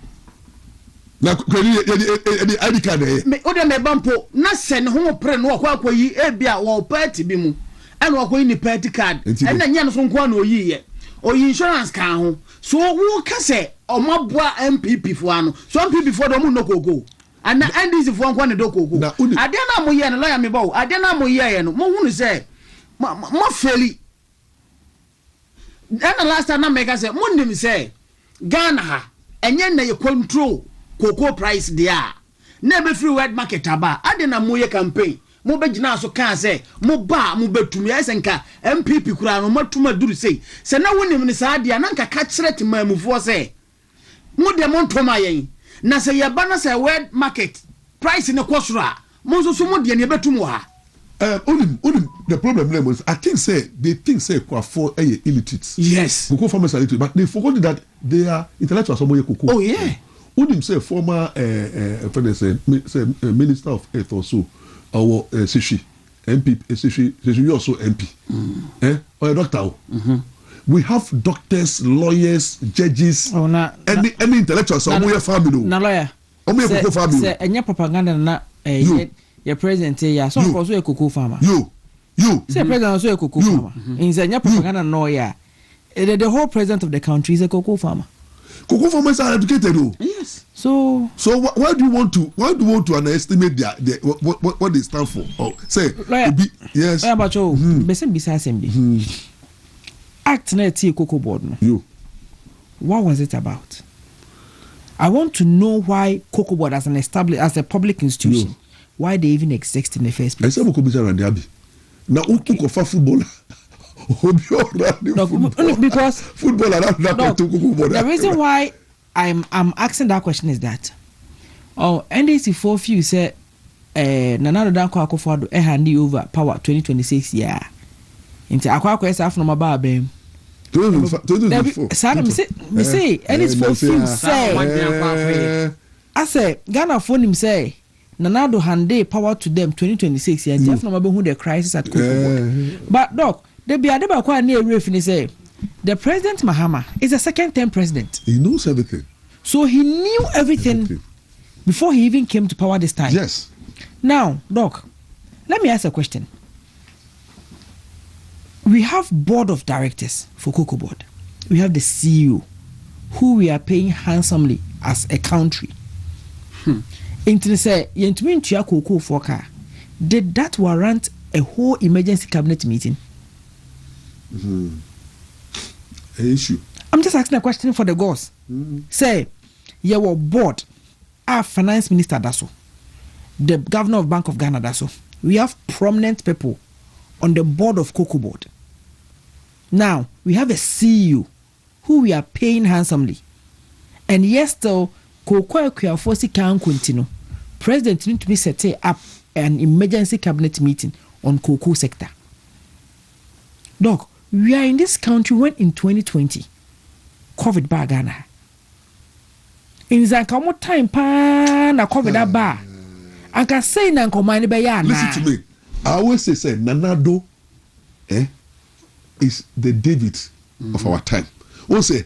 na kwani the ID card me o de me bampo na say ne ho pre no akwayi ebia wo party bi mu ana akwayi ni party card and na nya no so nko na oyiye oyi insurance kan ho so wo ka say omaboa MPP fo ano so MPP fo do mu no gogo and NDC for one do koko ade na mo ye no lawyer me bawo ade na mo ye no mo hunu say mo feli and last time na make say mo nim say Ghana ha enye na ye control cocoa price there na be free world market aba ade na mo ye campaign mo be gina so kan say mo ba mo betumi esenka MPP kura no matuma duru say na wonim ni sa ade na nka ka kire timamufo say mo de mo ntoma yen na say ya bana say world market price in a kwosra mo so mo de ne betum ha only the problem is I think say they think say kwafo illiterate. Yes, cocoa farmers are illiterate, but they forgot that they are intellectuals. Some cocoa. Oh yeah. Unim say former Minister of Health or so or Sishi MP Sishi also MP or a doctor. We have doctors, lawyers, judges, any intellectuals. Some family. Na lawyer. Say any propaganda na your president ya so for so a cocoa farmer. You say president also a cocoa farmer. In say any propaganda no ya. The whole president of the country is a cocoa farmer. Cocoa farmers are educated though. Yes. So why do you want to underestimate their what they stand for? Oh, say yes. But you besides assembly. Act na tea cocoa board no. What was it about? I want to know why cocoa board as a public institution, why they even exist in the first place. I said because football. Because football the reason why I'm asking that question is that NDC for few say Nanado Danko Akufo-Addo hand over power 2026 year. Into Akwa Kwesa from about them. Me say and it's for few say I say Ghana phone him say Nanado hand power to them 2026 year. Jeff no who the crisis at Cocoa. But doc, the be adeba kwa near refini say the president Mahama is a second-term president. He knows everything. So he knew everything before he even came to power this time. Yes. Now, doc, let me ask a question. We have board of directors for Cocoa Board. We have the CEO, who we are paying handsomely as a country. Into say, cocoa for car. Did that warrant a whole emergency cabinet meeting? An issue. I'm just asking a question for the gods. Say, your board, our finance minister daso, the governor of Bank of Ghana daso, We have prominent people on the board of Cocoa Board. Now, we have a CEO who we are paying handsomely. And yes, still, Cocoa Kuafosi can continue. President need to be set up an emergency cabinet meeting on cocoa sector. Doc, we are in this country when in 2020, COVID bag Ghana. In Zankamo time, na COVID bar. I can say na command by ya. Listen to me. I always say Nanado is the David of our time. We say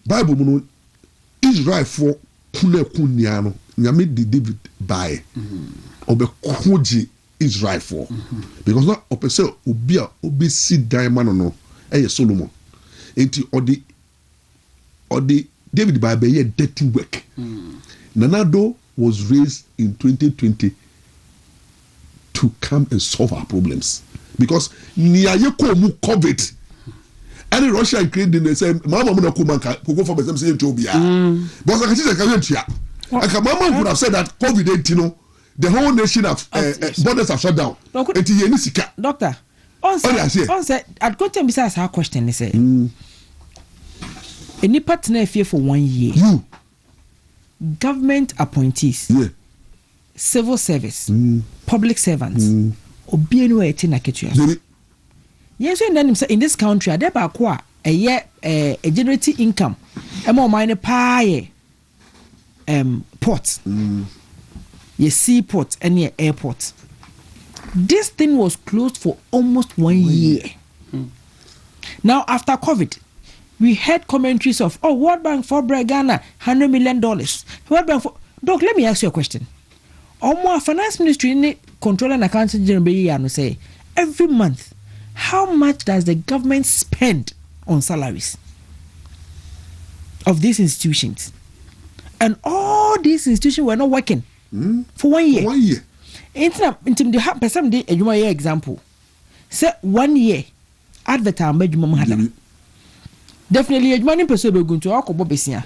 Bible muno Israel for kune kunyano nyame di David by obe koji Israel for because na opese obi si diamond no Solomon enti odi David by be dirty work. Nanado was raised in 2020 to come and solve our problems because niaye ko mu COVID and Russia and Ukraine they say mama mo na ko man ka go for them say Ethiopia because I can see mama would have said that COVID-19 the whole nation of borders have shut down. Doctor, on said I'd go to besides her question. They say any partner fear for 1 year. You government appointees, civil service, public servants, obienu eti na ketua. Yes, and then in this country, there ba kwa a year a generating income. Emo mine pie ports. Ye seaport and ye airport. This thing was closed for almost 1 year. Now after COVID, we heard commentaries of World Bank for Ghana $100 million. World Bank for Doc, let me ask you a question. Our finance ministry control and accounting general say every month, how much does the government spend on salaries of these institutions? And all these institutions were not working for 1 year. 1 year. Intim the person de adwuma example. Say 1 year advertise adwuma definitely a money person be going to akobo besia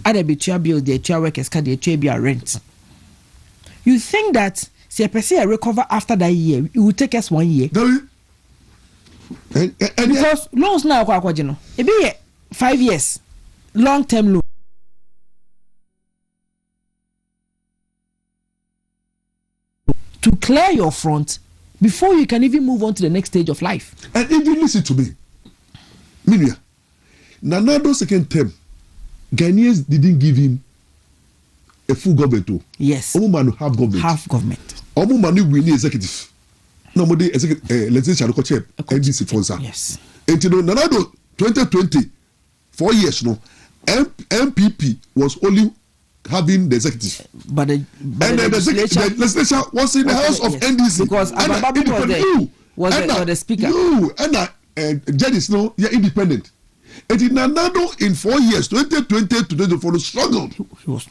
ada be tua bill the tua workers card the tua be rent. You think that say person recover after that year it will take us 1 year? And because loans now akwaje no e be 5 years long term loan to clear your front before you can even move on to the next stage of life. And even listen to me, Minia. Nanado second term, Ghanaians didn't give him a full government too. Yes. Man half government. Half government. Man we need executive. No more executive. Let's say chair NDC sponsor. Yes. And Nanado 2020, 4 years no, MPP was only having the executive. But the legislature was in the house of NDC because Abrabo was the speaker. You and judges no, you're independent. And in Nanado in 4 years, 2020 to 2024, struggled. He was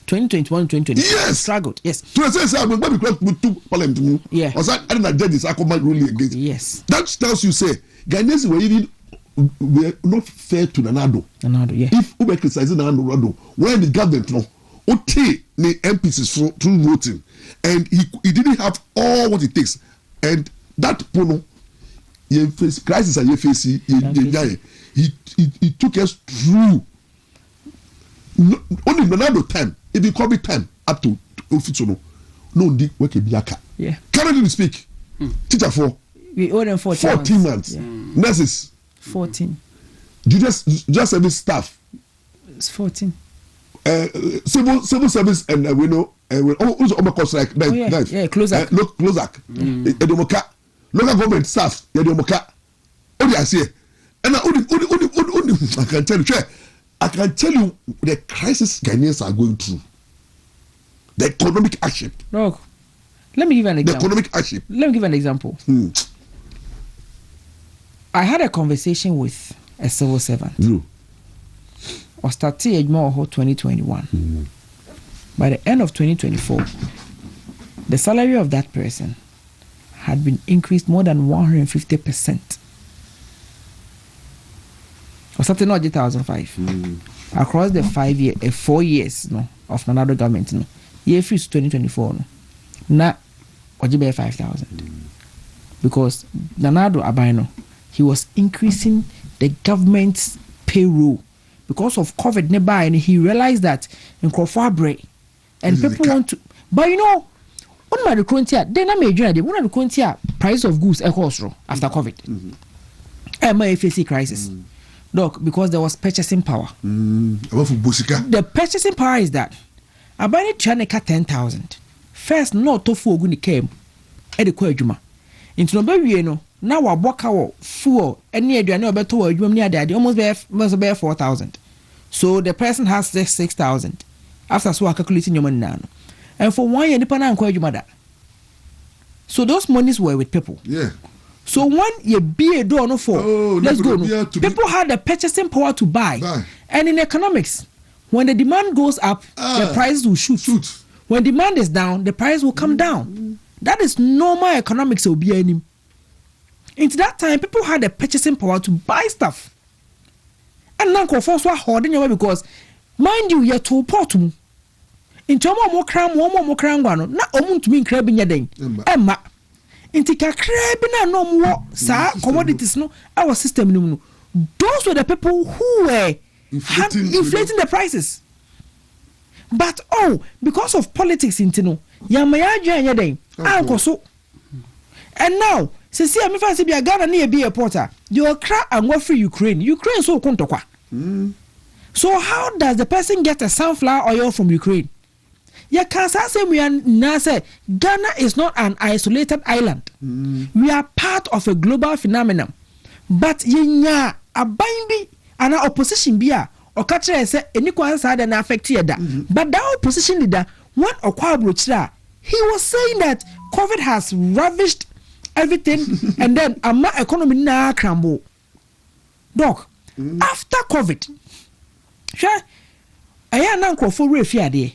2021, 2020. Yes, struggled. Yes. So I say, I'm going to parliament. Yeah. Was that and judges are coming ruling against? Yes. That tells you say Ghanaians were not fair to Nanado. Nanado, yeah. If we were criticizing Nanado, when the government no, the MPs through voting, and he didn't have all what it takes, and that pono, crisis and he took us through only Nanado time. If you call it time up to official no di work a biaka. Yeah. Currently speak. Teacher for we owe them 14 months. Yeah. Nurses 14. Just service staff. It's 14. Civil service and we know also almost like closer. Edomoka local government staff Edomoka. Odi ase. And I can tell you the crisis Ghanaians are going through. The economic hardship. Look, let me give an example. The economic hardship. Let me give an example. I had a conversation with a civil servant. I started in 2021. By the end of 2024, the salary of that person had been increased more than 150%. Or something like 2005. Across the 4 years of another government, year 2024. Now, Ojibe 5,000. Because Nanado Abaino, he was increasing the government's payroll because of COVID nearby, and he realized that in Krofabre and people want to, but you know, one of the current then I made one of the current price of goods after COVID. MFAC crisis. Look, because there was purchasing power. The purchasing power is that Abani Chaneka 10,000. First, no tofu oguni came at the Kwajuma. Into no baby, no. Now I walk out full and near the other to a room near daddy almost bear 4,000. So the person has 6,000. After so I calculating your money now. And for 1 year, the pan and Kwajuma. So those monies were with people. Yeah. So when you be a door no for, let's go. No. People had the purchasing power to buy. And in economics, when the demand goes up, the price will shoot. When demand is down, the price will come down. That is normal economics. Will be any. Into that time, people had the purchasing power to buy stuff. And now, for so hoarding your way because, mind you, you're too poor to. Into more cram, guano. Not to mean crabbing your day. Emma. Into crabbing no more, sir, commodities, no, our system. No. Those were the people who were inflating the prices. But because of politics, into Yamaya your day. So. And now, see, I'm fancy be a Ghana near be a porter. You're crack and go free Ukraine. Ukraine so kontokwa. So how does the person get a sunflower oil from Ukraine? You can't say we are now say Ghana is not an isolated island. We are part of a global phenomenon. But yenya a bimbi and our opposition bia or catch say any side and affect that. But that opposition leader, one or quabrochra, he was saying that COVID has ravished everything and then ama economy na crumble. Doc, after COVID, I am now for refia.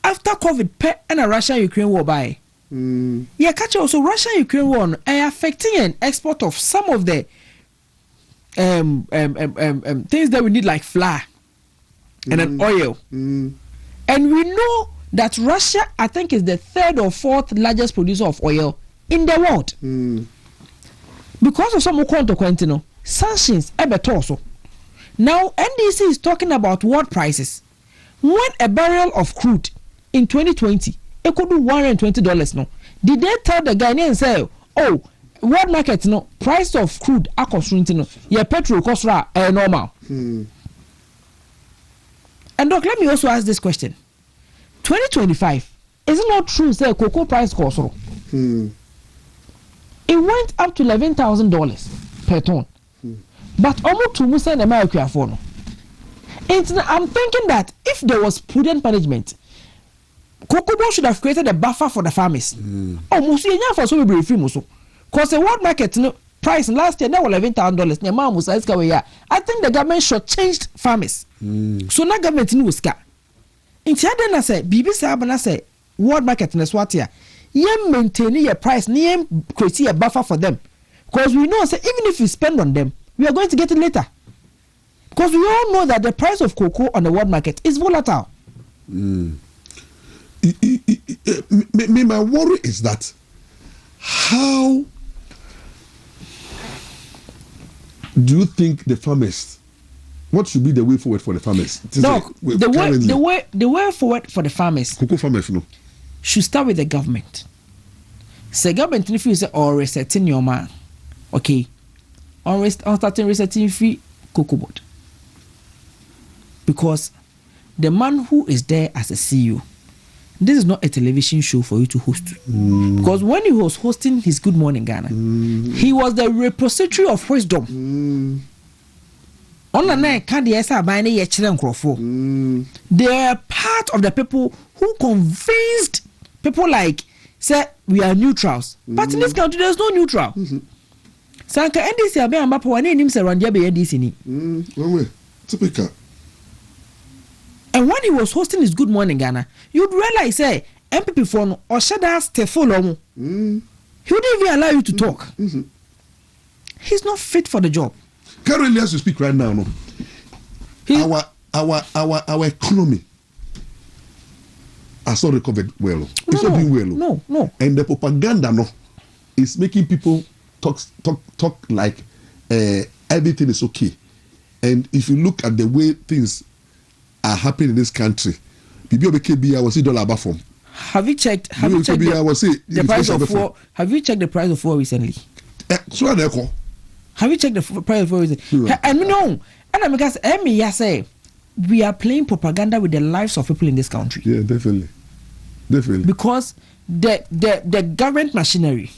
After COVID, and a Russia-Ukraine war by. Yeah, catch also Russia-Ukraine war affecting an export of some of the things that we need like flour and an oil. And we know that Russia, I think, is the 3rd or 4th largest producer of oil in the world. Because of some Quantino sanctions, also. Now, NDC is talking about world prices. When a barrel of crude in 2020, it could do $120. No, did they tell the Ghanaians say, "Oh, world market no price of crude no, yeah, petrol cost normal." And Doc, let me also ask this question: 2025, is it not true? Say cocoa price cost it went up to $11,000 per ton, but almost to Musa and America for no. I'm thinking that if there was prudent management, Cocoa should have created a buffer for the farmers. Because the world market price last year that was $11,000. I think the government should change farmers. So now government knows that. In the end, say Bibi Sabana say world market in Swatia, you maintain your price, you create a buffer for them. Because we know say even if we spend on them, we are going to get it later. Because we all know that the price of cocoa on the world market is volatile. My worry is that how do you think the farmers, what should be the way forward for the farmers? No, the way forward for the farmers, cocoa farmers, no, should start with the government. So government if you say or resetting your man, okay, on starting resetting free cocoa board. Because the man who is there as a CEO, this is not a television show for you to host. Because when he was hosting his Good Morning Ghana, he was the repository of wisdom. They are part of the people who convinced people like, say, we are neutrals. But in this country, there's no neutral. Sanka NDC abe ambapo wane nim se randia be NDC ni. Typical. And when he was hosting his Good Morning Ghana, you'd realize, say, MPP phone or Shada Stefolo. He wouldn't even allow you to talk. He's not fit for the job. Currently, as you speak right now, no, our economy has not recovered well. It's not doing well. No. And the propaganda is making people talk like everything is okay. And if you look at the way things are happening in this country, BBOBKB was $1 from. Have you checked the price of fuel? Have you checked the price of fuel recently? Have you checked the price of fuel recently? And no, and because say we are playing propaganda with the lives of people in this country. Yeah, definitely. Because the government machinery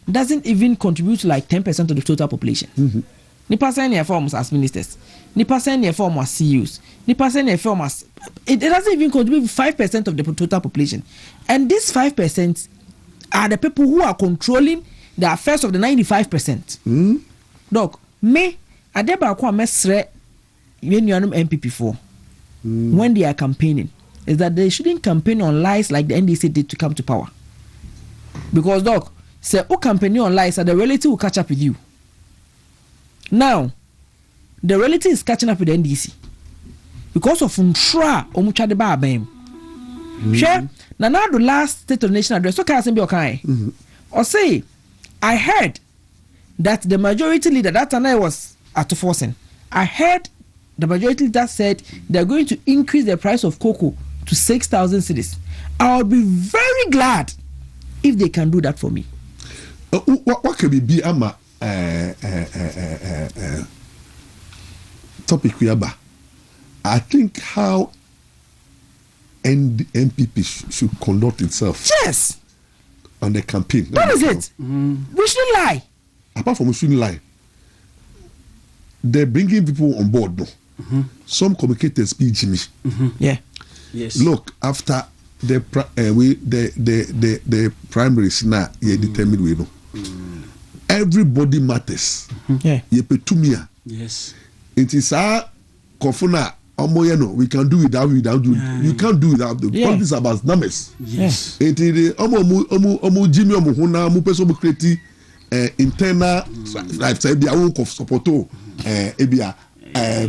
doesn't even contribute to like 10% of the total population. Nipa send their forms as ministers. Nipa send their form as CEOs. Nipa send their form as it doesn't even contribute 5% of the total population. And these 5% are the people who are controlling the affairs of the 95%. Doc, me adeba kwa mesre yenuanum MPP for when they are campaigning is that they shouldn't campaign on lies like the NDC did to come to power. Because doc, say who campaigning on lies, the reality will catch up with you. Now, the reality is catching up with the NDC because of Mmra omucha de ba abem. Sure. Now the last State of the Nation address, so can I be okay? Or say, I heard that the majority leader that time I was at forcing. I heard the majority leader said they're going to increase the price of cocoa to 6,000 cedis. I'll be very glad if they can do that for me. What can be ama topic we about? I think how NPP should conduct itself. Yes. On the campaign. That is it. We shouldn't lie. Apart from we shouldn't lie, they're bringing people on board. No, some communicators speak me. Yeah. Yes. Look, after the primaries now, you determine we know. Everybody matters. Yeah. You petumia. Yes. It is our kofuna. We can do without you. You can't do without the politics about numbers. Yes. It is Jimmy Omuhuna Mupeso Bukreti internal lifestyle be a work of support ebia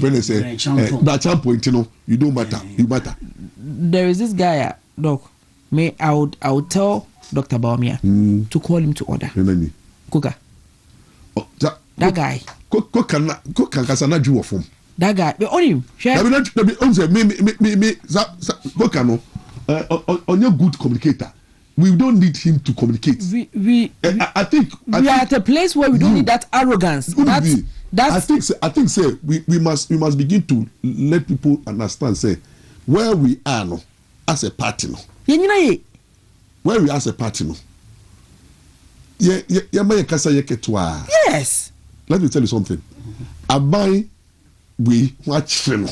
when they say that point, you know, you don't matter. You matter. There is this guy, doc. I would tell Dr. Baumia to call him to order. Kuka. That guy. Kuka kasana juwa form. That guy, but on him. On your good communicator, we don't need him to communicate. I think we are at a place where we don't need that arrogance. I think say we must begin to let people understand say where we are no as a party no. Where we are as a party no. Yes. Let me tell you something. Abai we watch film.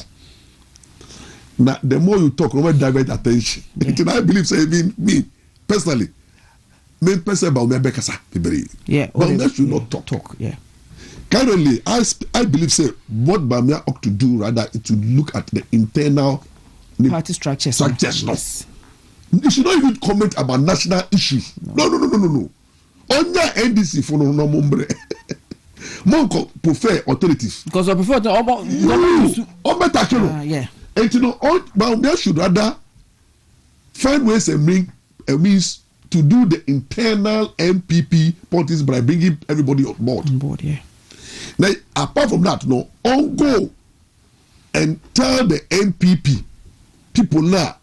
Now, the more you talk, the more divert attention. And I believe, say, even me personally, me person about me bekasa. Yeah, but we should not talk. Yeah. Currently, I believe, say, what Bamia ought to do rather is to look at the internal party structure. Yes. You should not even comment about national issues. No. On your NDC for no mumbre. Monko prefer authorities. Because I prefer to yeah. And you know, Bamia should rather find ways and bring a means to do the internal MPP politics by bringing everybody on board. Yeah. Now, apart from that, no, on go and tell the MPP people now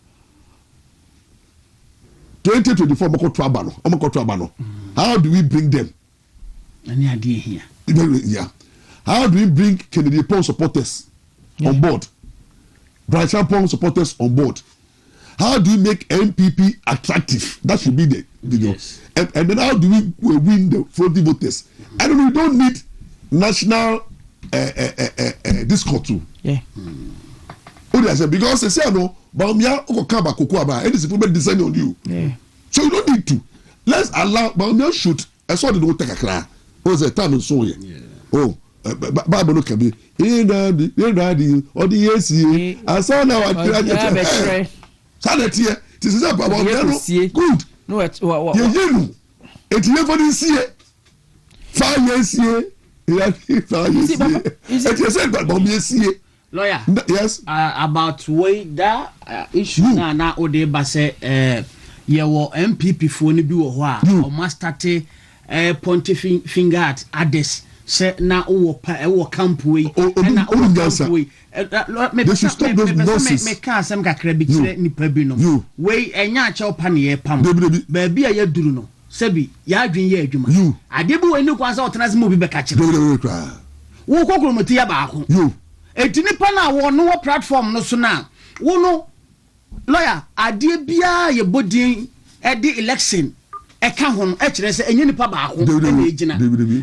2024 Trabano. How do we bring them? Any idea here? Yeah. How do we bring Kennedy Paul supporters on board? Brian Champon supporters on board? How do we make MPP attractive? That should be the yes. And then how do we win the floating voters? I don't know. We don't need national discord too. Yeah. Because they say no, Baumia Okaba Kokoaba, and this people design on you. Yeah. So you don't need to. Let's allow Baumia shoot. I saw the no take a cry. Was a time so here. Oh, Bible can be in the or the AC. I saw now I said here. This is about good. No, it's it's never this year. 5 years here. 5 years here. It is said that Baumia see lawyer. Yes. About way that issue na ode ba say ye wo MPP fo ni bi wo ho a o masterte pointing finger at others say na wo camp way na o camp way they should stop those nonsense. Me ka asem kakra bi kire nipa bi no we enya acha opa ne ye pam ba bi a ye duru no sebi ya adwen ye adwuma ade bi we ni kwa sa otena se mo bi be ka kire wo kokoro moti ya ba ako eti nipa na wo no platform no so na wo no lawyer ade bia ye bodin e di election e ka ho no e kire se enye nipa ba ako e gina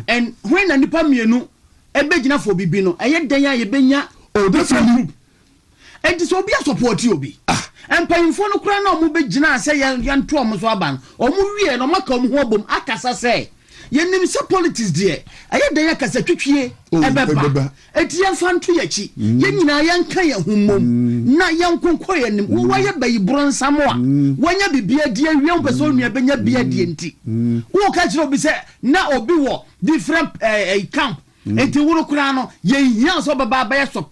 and when na nipa mienu e be gina for bibi no e ye dan ya ye benya definitely enti so obi support you obi empayimfo no kura na omo be gina se yan to omo so aban omo wie no maka omo ho obom akasa se yenim se politics de aye dan ya kasa twetwie ebeba eti yan fanto yachi ye nyina yan kan ya hummom na yan konko yenim wo waye bayi bronsam a wanya bibia die wiam pese onua benya bia die enti wo ka kire obi se na obi wo different camp enti wo kura no ye hia so baba ba so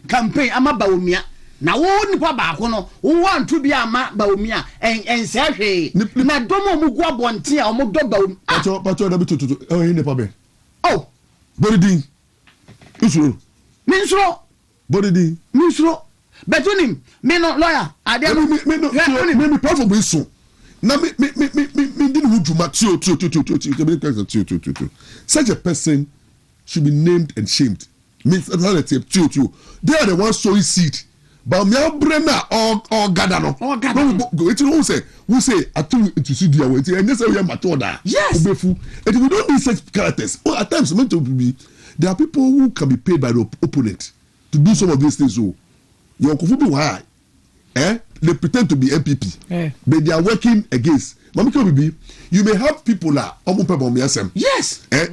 campaign ama baomia na wo nipa ba ko no wo wantu bi ama baomia ense hwe na domo mu gwa bonte a mo do baom pacho da bitutu nipa be bodidin minsuro bodidin minsuro betonim me no lawyer ade me platform be so na me didn't hu juma tio such a person should be named and shamed. Means they are the ones sowing seed. But me brena or gadano. Go it who say I told you to see the way and yes we are matoda. Yes. And we don't need such characters. Or at times meant to be there are people who can be paid by the opponent to do some of these things. So your kufubi why? They pretend to be MPP. But they are working against you may have people yes,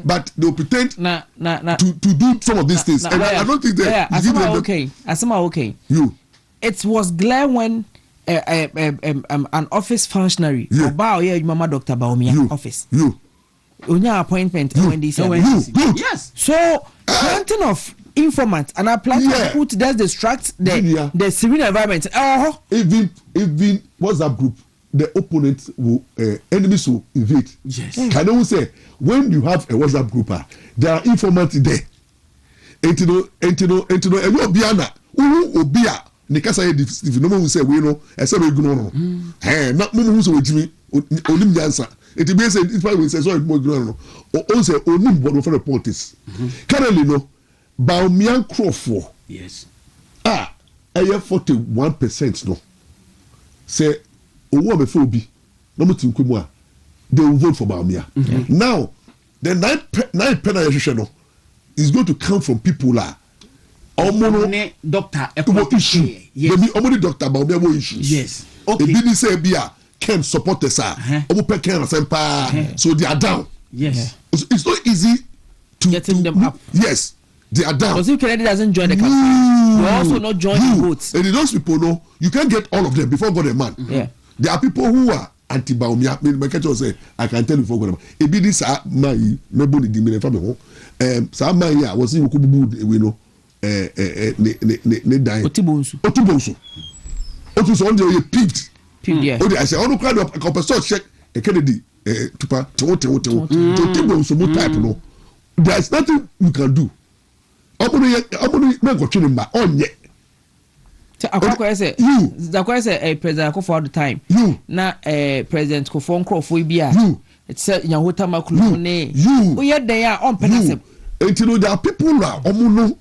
but they'll pretend to do some of these things. And I don't think that okay. It was glad when an office functionary Mama Dr. Baumia office. Unya appointment when they said yes. So plenty of informant and I plan to put that distract the civil environment. Even WhatsApp group. The opponents will enemies will invade. Yes. Can I say when you have a WhatsApp group, there are informants there. Entino, and you biana, obia, Nikasa, if no one will say, we know, as a regular. Not no one who's with me, only the answer. It may say, it's why we say, so more grown, or also only one of the reporters. Currently, no, Baumian Crawford. Yes. I have 41% no. Say, Owo before be no mutim kwemu they will vote for Baumia. Now the nine penalty no is going to come from people la omono doctor issue. Yes. Omono doctor Baumia wo issues. Yes. Okay. Ebi ni say bia can support us omo pe can sempa so they are down. Yes. It's not easy to getting them up. Yes. They are down. Because if Kennedy doesn't join the campaign, you also not join the votes. And those people know you can't get all of them before God a man. Yeah. There are people who are anti-Baumia. My catcher say, I can tell you for God. It be this my nobody dimine from home. Some my year was in Kubu, we know. Ne dying. Otibonsu. Otuso on the peeped. Yeah. I say, all the crowd of a compensation check a Kennedy to Otibonsu mo type no. There is nothing you can do. Obony make go training ba onye. Zakwa say President Akufo all the time. Na President Kofo Nkrofo bia. It said Nyahota Makulu ne. We are there on penasem. And you know there are people now omono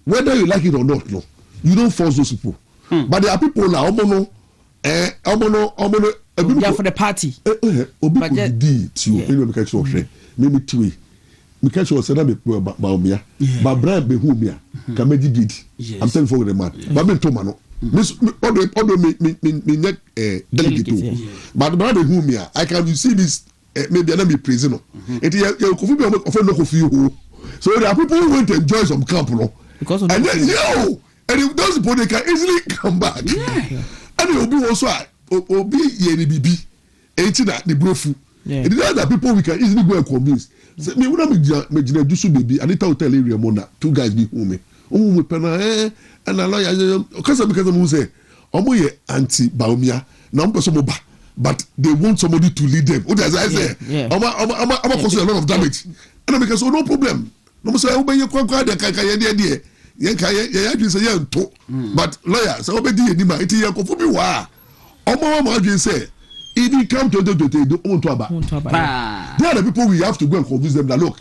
whether you like it or not no. You don't force those people. But there are people now omono yeah, for the party. Obi di ti o enu make sure hwe. Me tiwe. Me catch you say na me Baumia. But Brian be who me can make did. I'm telling for the man. But me to man no. Me delegate. But Brian be who me I can see this maybe I be prison. It you could be offend no coffee. So there are people who want to enjoy some camp no. Because of and then and if those people they can easily come back. And they will be also obi ye bibi. Etina the brofu. It is that people we can easily go and convince. Me when me jina jusu baby, Anita hotel area mona, two guys be home. we pena and a lawyer because we say omo anti baumia na person mo ba but they want somebody to lead them. What does I say? I'm causing a lot of damage. And I because no problem. No say obey your kwa de kaka de you say to but lawyer so obey di ma iti yan ko fu bi wa omo ma adwen say if you come to the own to aba there are the people we have to go and convince them that look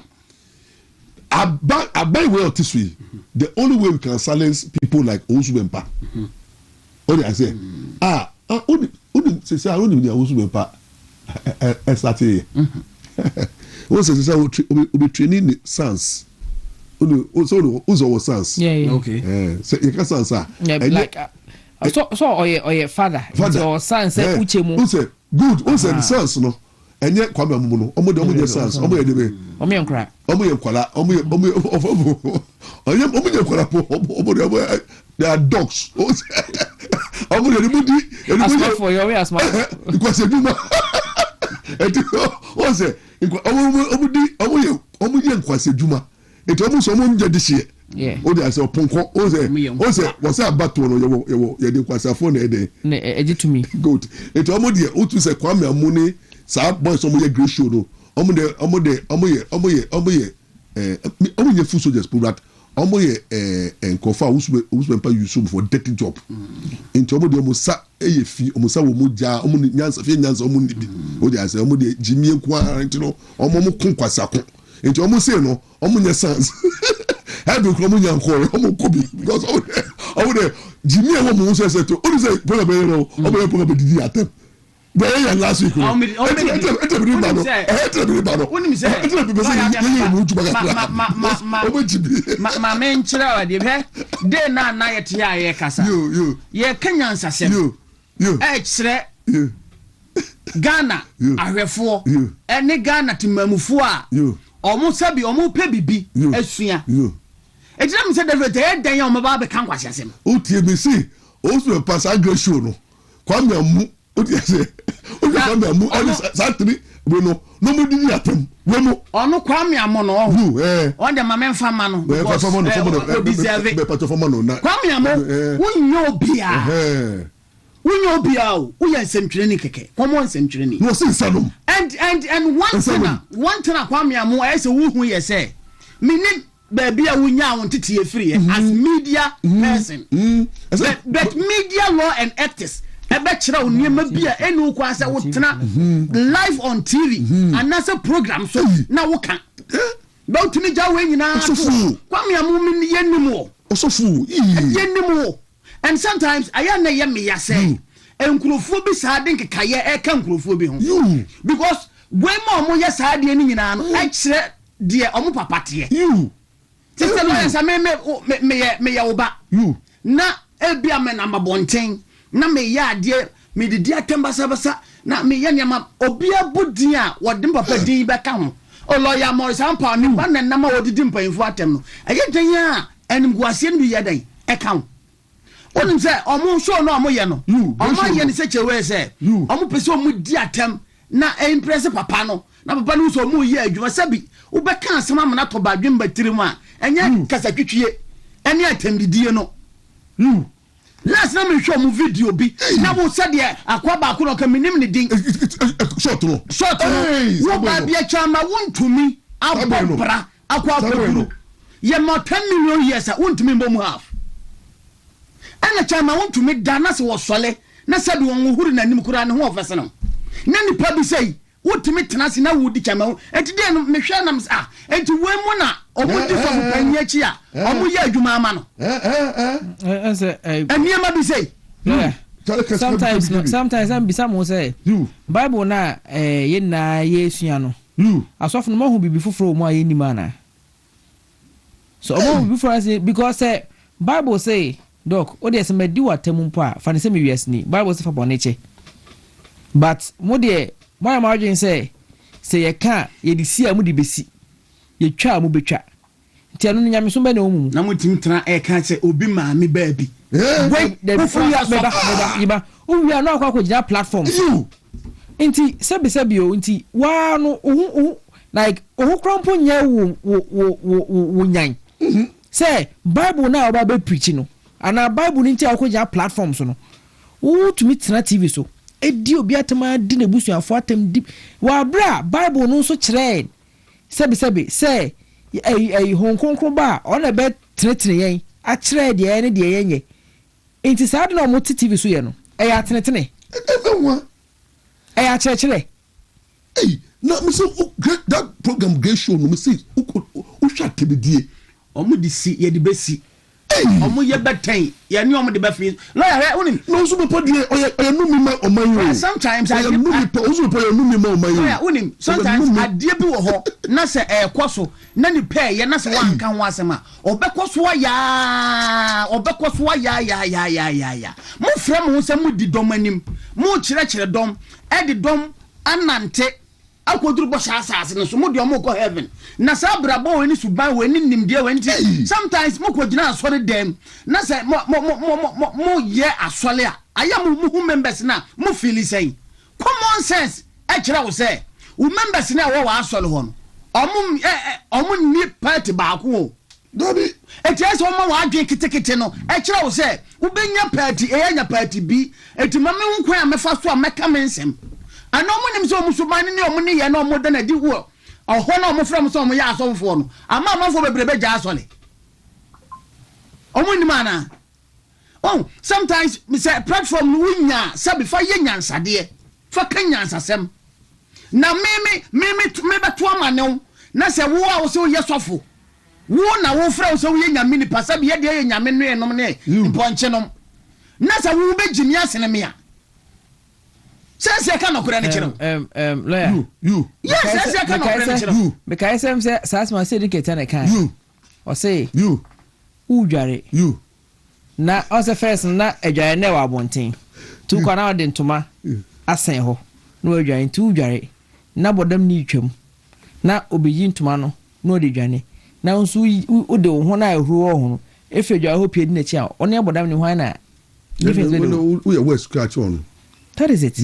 by way of this way the only way we can silence people like Nsem. What I say only say only the Nsem start here what say we training the sons also sons okay so you can sons like so or father or son say uchemu say good the sons no enye kwame mumu no omo de sons omo de be omo yankra omo yankwala omo yankwala omo they are dogs omo de mudi as for your way as my because you know o say omo yankwase juma eto omo so omo nje dihie o de ase oponko o say was abato no ye de kwasafo na ede na ejitumi good eto omo de o tu say kwame amuni sa boys omo ye great show no omo ye full soldiers but omo ye enkofa usbe pa Yusuf for dirty job into omo de omo sa eyefi omo sa wo mo ja omo nyansa omo nibi o de ase omo de jimi enko into no omo konkwasako into omo say no omo nya sans have omo nya nko omo kobi because omo de jimi e wo mo say to o say problem no omo ye problem didi atem bẹ́ẹ̀ yẹn last week o ẹ tẹ̀bi ní ìbàdàn yẹ́n mú jùmọ̀ kàkà ọmọ jìbì. maame nkyerɛ wa deɛ bɛ den na yɛ te a yɛ kasa yɛ kenya nsasɛm ɛkyerɛ Ghana ahwɛfoɔ ɛne Ghana temamufoɔ a ɔmo sabi ɔmo pɛ bibi asua ɛgyina mi sɛ david ɛyɛ dan yɛ ɔmo ba bɛka nkwasi asɛm. o tie mi si o sọ pa sa agre show no kwame amu o tie se o tie kwame amu ɛni sa tiri we no mo di atem we mo. ɔno kwame amu no ɔhu ɔde maame nfa ma no because o deserve kwame amu wonyo obia o woyɛ nsɛmtwerɛ ni kɛkɛ kɔmɔ nsɛmtwerɛ ni. no sin sanom. and one thing kwame amu ayɛ sɛ wohu yɛ sɛ minute baby a wunya won tete free as media person but media law and ethics ebe kira oniema bia enu kwa say wotena live on TV and as a program so na wo kan WONTUMI ja we nyina kwame amu mi yenimu osofu yenimu and sometimes aya na ye me ya say enkurofo bi saade nkekaye e kan enkurofo bi ho because we mo ye saade ni nyina no e kire de omo papate sister lawyer sa me ya oba na ebia me na mabonten na me ya ade me didi atembasa basa na me ya nyama obia bodin a wode papa din be ka ho o lawyer Maurice Ampaw ni ba na ma wodidi mpanfo atem no eye dan a enim guase no bi ya dan e ka ho onim se omo show no omo ye no omo ye ni se chewe se omo pese omo di atem na impress papa no na papa no so omo ye adwuma sabi wo be kan asema na to ba dwem batirim a enye kasa twitwie ene atambidie no last na me show mu video bi na wo se de akwa ba ko no ka minim ne din short no wo ba bia chama WONTUMI abobra akwa akwa ye mo 10 million years WONTUMI mbom half ana chama WONTUMI dana se wo sole na sabi won huru na nim kura ne ho ofese no na nipa bi sei WONTUMI tenase na wudi chama enti de no me hwa nam enti we mu na omudi fo panyi achi a omu ye adwuma ama no eniema bi sei sometimes am bisa mo say Bible na ye na yesua no asofo no mo bibi foforo mo aye nima na so omo bibi for say because Bible say doc o de se medi watem mpo a fa ne se me wiasni Bible say fa boneche but mo de my margin say ye ka ye di si amu di besi ye twa amu betwa ntia no nyame so be na omu na mutim tena e ka say obi maami baabi wait the free beba o wi na akwa gina platform nti sebi o nti wa no like o krompo nya wo nyan say Bible na oba be preach no ana Bible ni ntia akoja platforms no wo to meet na TV so edi obi atama di na busuafo atam di wa bra Bible no so kire sebi say hon konkro ba ona be tretre yen a kire de yen de yen ye enti sa de no mo TV so ye no ya tenetene Everyone. Ya kire Hey, now me say that program get show no me say who shot kebedie. Omo di si ye di besi. Omo ye beten ye ni omo de be fi. Lawyer unim. No so be podie oya no me ma oman yo. Sometimes I no me to so be no me ma oman yo. Lawyer unim. Sometimes adie bi wo ho na se ekoso na ni pe ye na se wan kan ho asema. Obekoso ya ya. Mo fra mo se mo di dom anim. Mo kire dom. E di dom anante akoduru bo asase no so mo de omo ko heaven na sa Abrabo we ni suban we ni nimde we nti sometimes mo ko gina asore dem na say mo ye asole a aya mo members na mo feel say common sense e kira wo say wo members na wo asole ho no omo ni party ba ko Dabi etiase o ma wa adwe kitekete no e kira wo say wo benya party e nya party bi eti ma me nkwan a mefa so a meka me nsem ana omo nim so musubani ni omo ni ye na omo da na di wo oho na omo from so omo ya asofo no ama amafo bebrebe ja asole omo nim ana oh sometimes me say platform no wunya sabi fa ye nyansade fa kan nyansasem na me beto amane na se wo a wo se ye sofo wo na wo fra wo se wo ye nyame ni pasabi ye de ye nyame no enom ne mponche nom na se wo be gimi asene me a Sense can okura ne kire lawyer you yes sense can okura ne kire because say sas ma say dictate na kan you or say you udware you na also first na adware na wa bonten tu kwa na de ntoma asen ho na adware tu udware na bodam ni twam na obeyi ntoma no na odi dwane na nso ode ho na ehuru ho efe adware ho pie di na chi a one bodam ni ho na we are scratch on. That is it.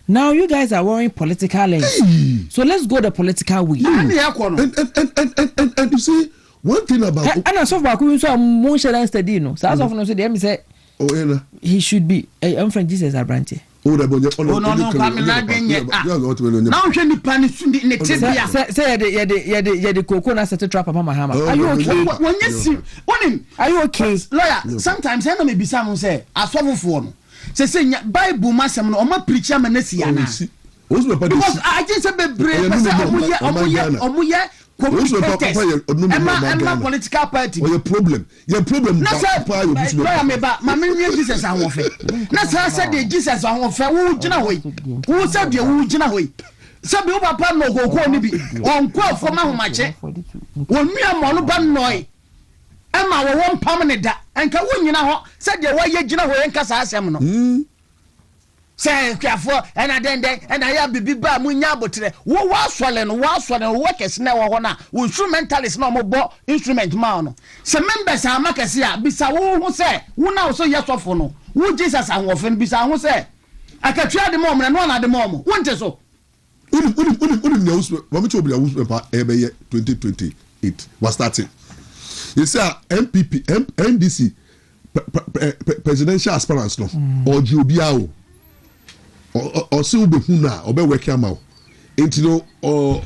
Now you guys are wearing political lens. So let's go the political way. And you see one thing about and I saw back when so mo share study no. So as of now so dem say he should be I'm from Jesus Abrante. Oh no come na denye. Now hwe ni pani sundi ne tebia. Say ye the cocoa na set trap papa mahama. Are you okay? Are you okay? Lawyer, sometimes I no me bisa mo say asofofo no. Say Bible masem no oma preacher manasi ana because I just say bebre omuye Emma political party your problem na say lawyer me ba ma me Jesus ahofe na say Jesus ahofe wo gina hoyi wo say de wo gina hoyi say be wo papa no kokko ni bi onko afo ma homache wo nua mo no ba noi Emma wo won pam ne da enka wo nyina ho se de wo ye gina ho enka sa asem no se kwafo ena den ena ya bibi ba mu nya abotre wo asole no wo kese na wo ho na wo instrumentalist na mo bo instrument ma no se members amakese a bisa wo ho se wo na wo so yesofo no wo Jesus ahofen bisa ho se akatwa de mo no na de mo wo nte so unim na uspe wa me cho bia uspe pa ebe ye 2028 was starting. You say MPP, NDC, presidential aspirants no, or Jubiao, or so be huna, or be working out. Into or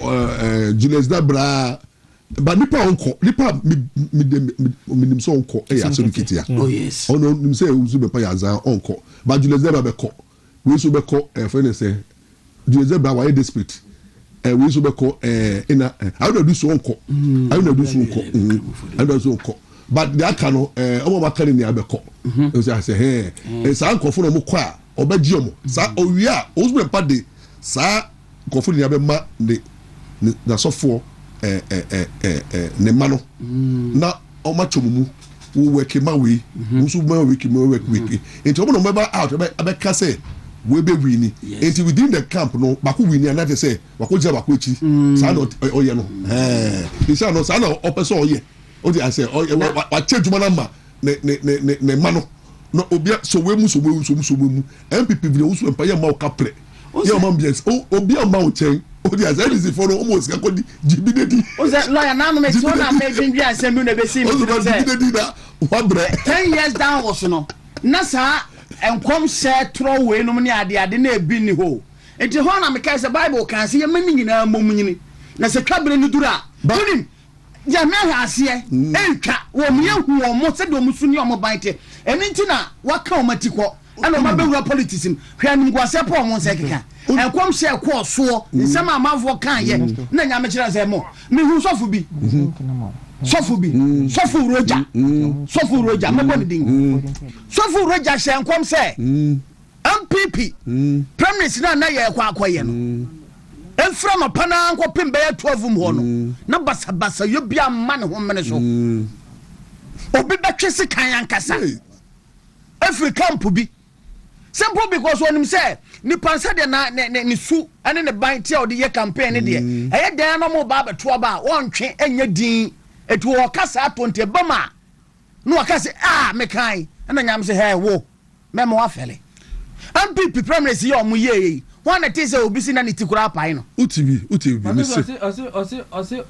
Julius Dabra, but nipa onko, nipa minim so onko, so kitia. Oh yes. Oh no, nim say uzu be pa yaza onko, but Julius Dabra be ko. We so be ko, friend say Julius Dabra why desperate. We so be call I don't do so uncle. I don't do so uncle. I don't so uncle. But the cano omo makani ni abeko. I say hey sa uncle for no kwa obeji omo sa owia osbe pade sa uncle ni abema na sofo ne mano na omachomumu wo work ma we wo so ma work enti omo no meba out abeka say we be winning until within the camp no baku winning and that say wako je bako echi sa no oye no isa no sa na opeso oye o dey say wa change man number ne mano no obia so we mu MPP bi wo so empa ye ma o kapre ye ma bias obia ma o chen o di as NDC for no almost ka kodi jibinedi o say lawyer na no me so na me dwindwi asem na be see me say jibinedi na wabre 10 years down was no na sa enkom share throw we no ne ade na ebi ni ho enti ho na me kai say Bible kan say yemani nyina momunyini na se twabere ni dura bunim ya me hase entwa wo me hu wo mo se do mo suni o mo baite eni nti na waka o matiko ana o mabewura politics hwe anim gwase pa o mo se keka enkom share ko so nsem amavo kan ye na nya me kira say mo me hu sofu bi sofu roja me boni din sofu roja share enkom say MPP premise na ye kwa akoye no enfra mapana anko pembe ya 12 mu ho no na basa yo bia ma ne ho mene so obi betwese kan yankasa African bi simple because when him say ni pansa de na ni su ane ne ban tia odi ye campaign ne de eye dan no mo ba beto ba wontwe enya din etu o kasa atonte bama no akase me kan na nyam se hey wo me mo afele MPP premise ye omu ye one that is obi si na ni tikura pai no utibi me se ose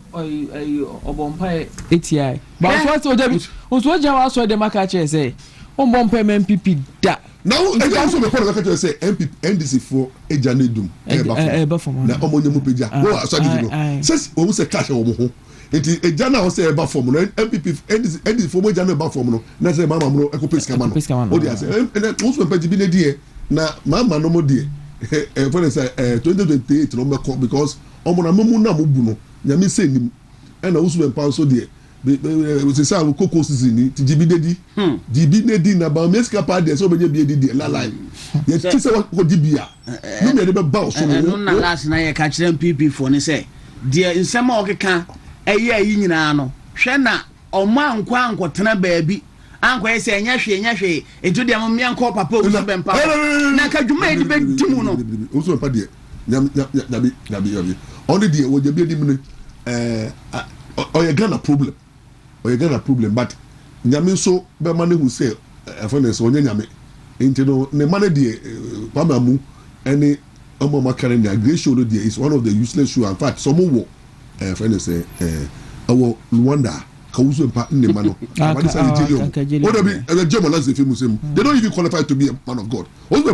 obompa ATI ba so ojabi so jawa so de maka che say ombompa MPP da now e so me ko ka say MPP NDC for ejanedum eba form na omonye mu peja wo aso di no says wo se cash wo mo ho enti ejana wo say eba form no MPP NDC for mo ejana eba form no na say mama mo e ko peska ma no o di ase wo so peji bi ne die na mama no mo die for say 2028 no me because omo na memu na mo bu no nyame se nim e na wo so empa so die we say we cocoa season ni jibinedi na ba meska pa de so be di la line ye ti say ko dibia no me de be ba so no na last na ye ka kire MPP for ne say de nsem o keka eye ayi nyina no hwe na omo ankwa ankotena baabi ankwa ye say enya hwe etu de am mianko papa o so be mpa na ka dwuma e de be dimu no o so mpa de yabi only de wo je bi di mu o ye Ghana problem but nyame so be mane who say afọnes onye nyame enti no ne mane de pamamu any omo makare na great show there is one of the useless show in fact some wo afọnes awo Rwanda ka uso mpa ne mano abadi say jelio o da bi e jemo last the famous him they don't even qualify to be a man of God o be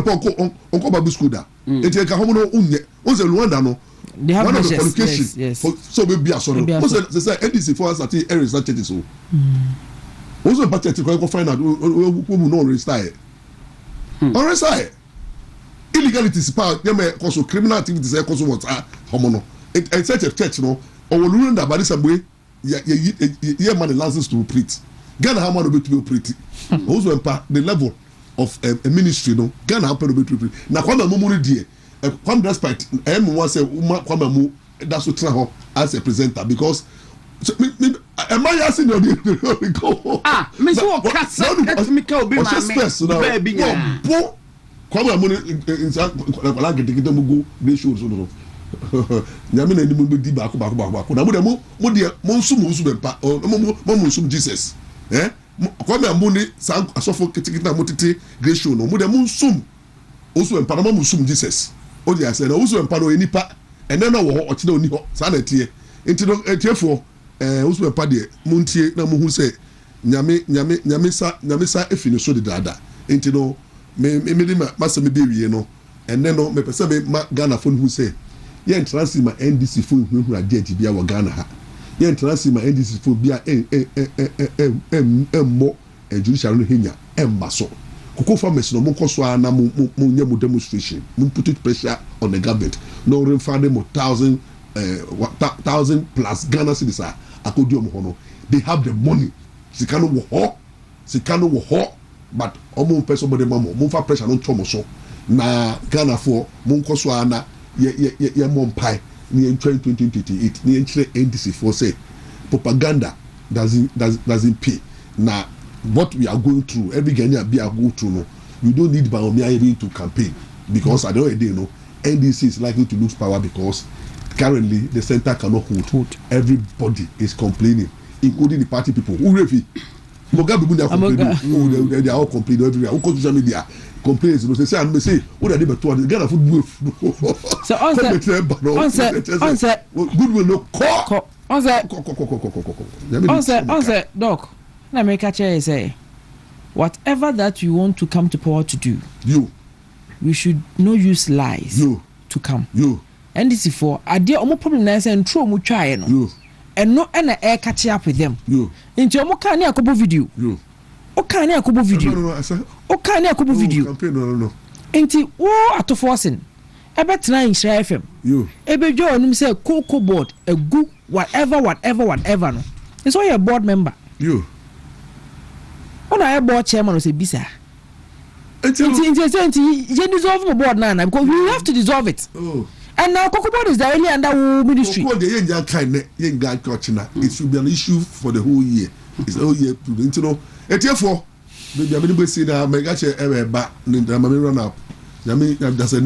onko babu school da enti ka homo no unye o say Rwanda no they have one of the measures, qualifications yes. so be asoro o say NDC for us at areas that it so also party to find out who no restyle on restyle illegality is part them cause criminal activities cause what homono it such a church no or will run that body some way yeah man license to operate Ghana how man to operate also impact the level of a ministry no Ghana how to operate na kwamba mumuri die kwamba despite one say kwamba mu that's what try as a presenter because so am I asking you to go me so kasa me ka obi ma me baby nya bo kwamba mu la gede mu go be show so no nyame na ni mu di ba ko na mu de mu de mu nsum be pa mu nsum Jesus kwamba mu ni san asofo kitikita mu tete great show no mu de mu nsum osu be pa na mu nsum Jesus o di ase na osu be pa no enipa ene na wo ho okide oni ho sa na tie enti no etiefo usu pa de muntie na muhu se nyame sa efini so de dada enti no me de ma se me be wie no enne no me pese me ma Ghana phone hu se ye entrance ma NDC phone hu agent bia wo Ghana ha ye entrance ma NDC phone bia mo judicial no henya emba so koko farmers no mo koso ana mo nya mo demonstration mo put pressure on the government no refund them 1,000 plus Ghana cedis akodium hono they have the money sikano wo ho but omo person body mamo mo fa pressure no tomo so na Ghana for mo nkoso ana ye mo mpai ni in 2028 ni enchire NDC for say propaganda doesn't pay na what we are going through every Ghanaian be go through no we don't need Baumia to campaign because at the end of the day no NDC is likely to lose power because currently the center cannot hold. Everybody is complaining, including the party people. Who refi? Mugabe Bunya complaining. They are all complaining everywhere. Who social media? complaints no say and me say what dey be to the Ghana football so on goodwill no call on say doc na make a say whatever that you want to come to power to do we should not use lies to come NDC for idea omo problem na say ntro mu twae no eno na e catch up with them nti omo kan na akobo video o kan na akobo video o kan na akobo video no nti wo atoforcing ebe tena Insha FM ebe jo onum say cocoa board egu whatever no it's all your board member ona e board chairman say bisa until you dissolve the board now because we have to dissolve it and now cocoa board is directly under ministry it should be an issue for the whole year. It's the whole year to know therefore maybe I'm going to say that my gache ba na run up that's a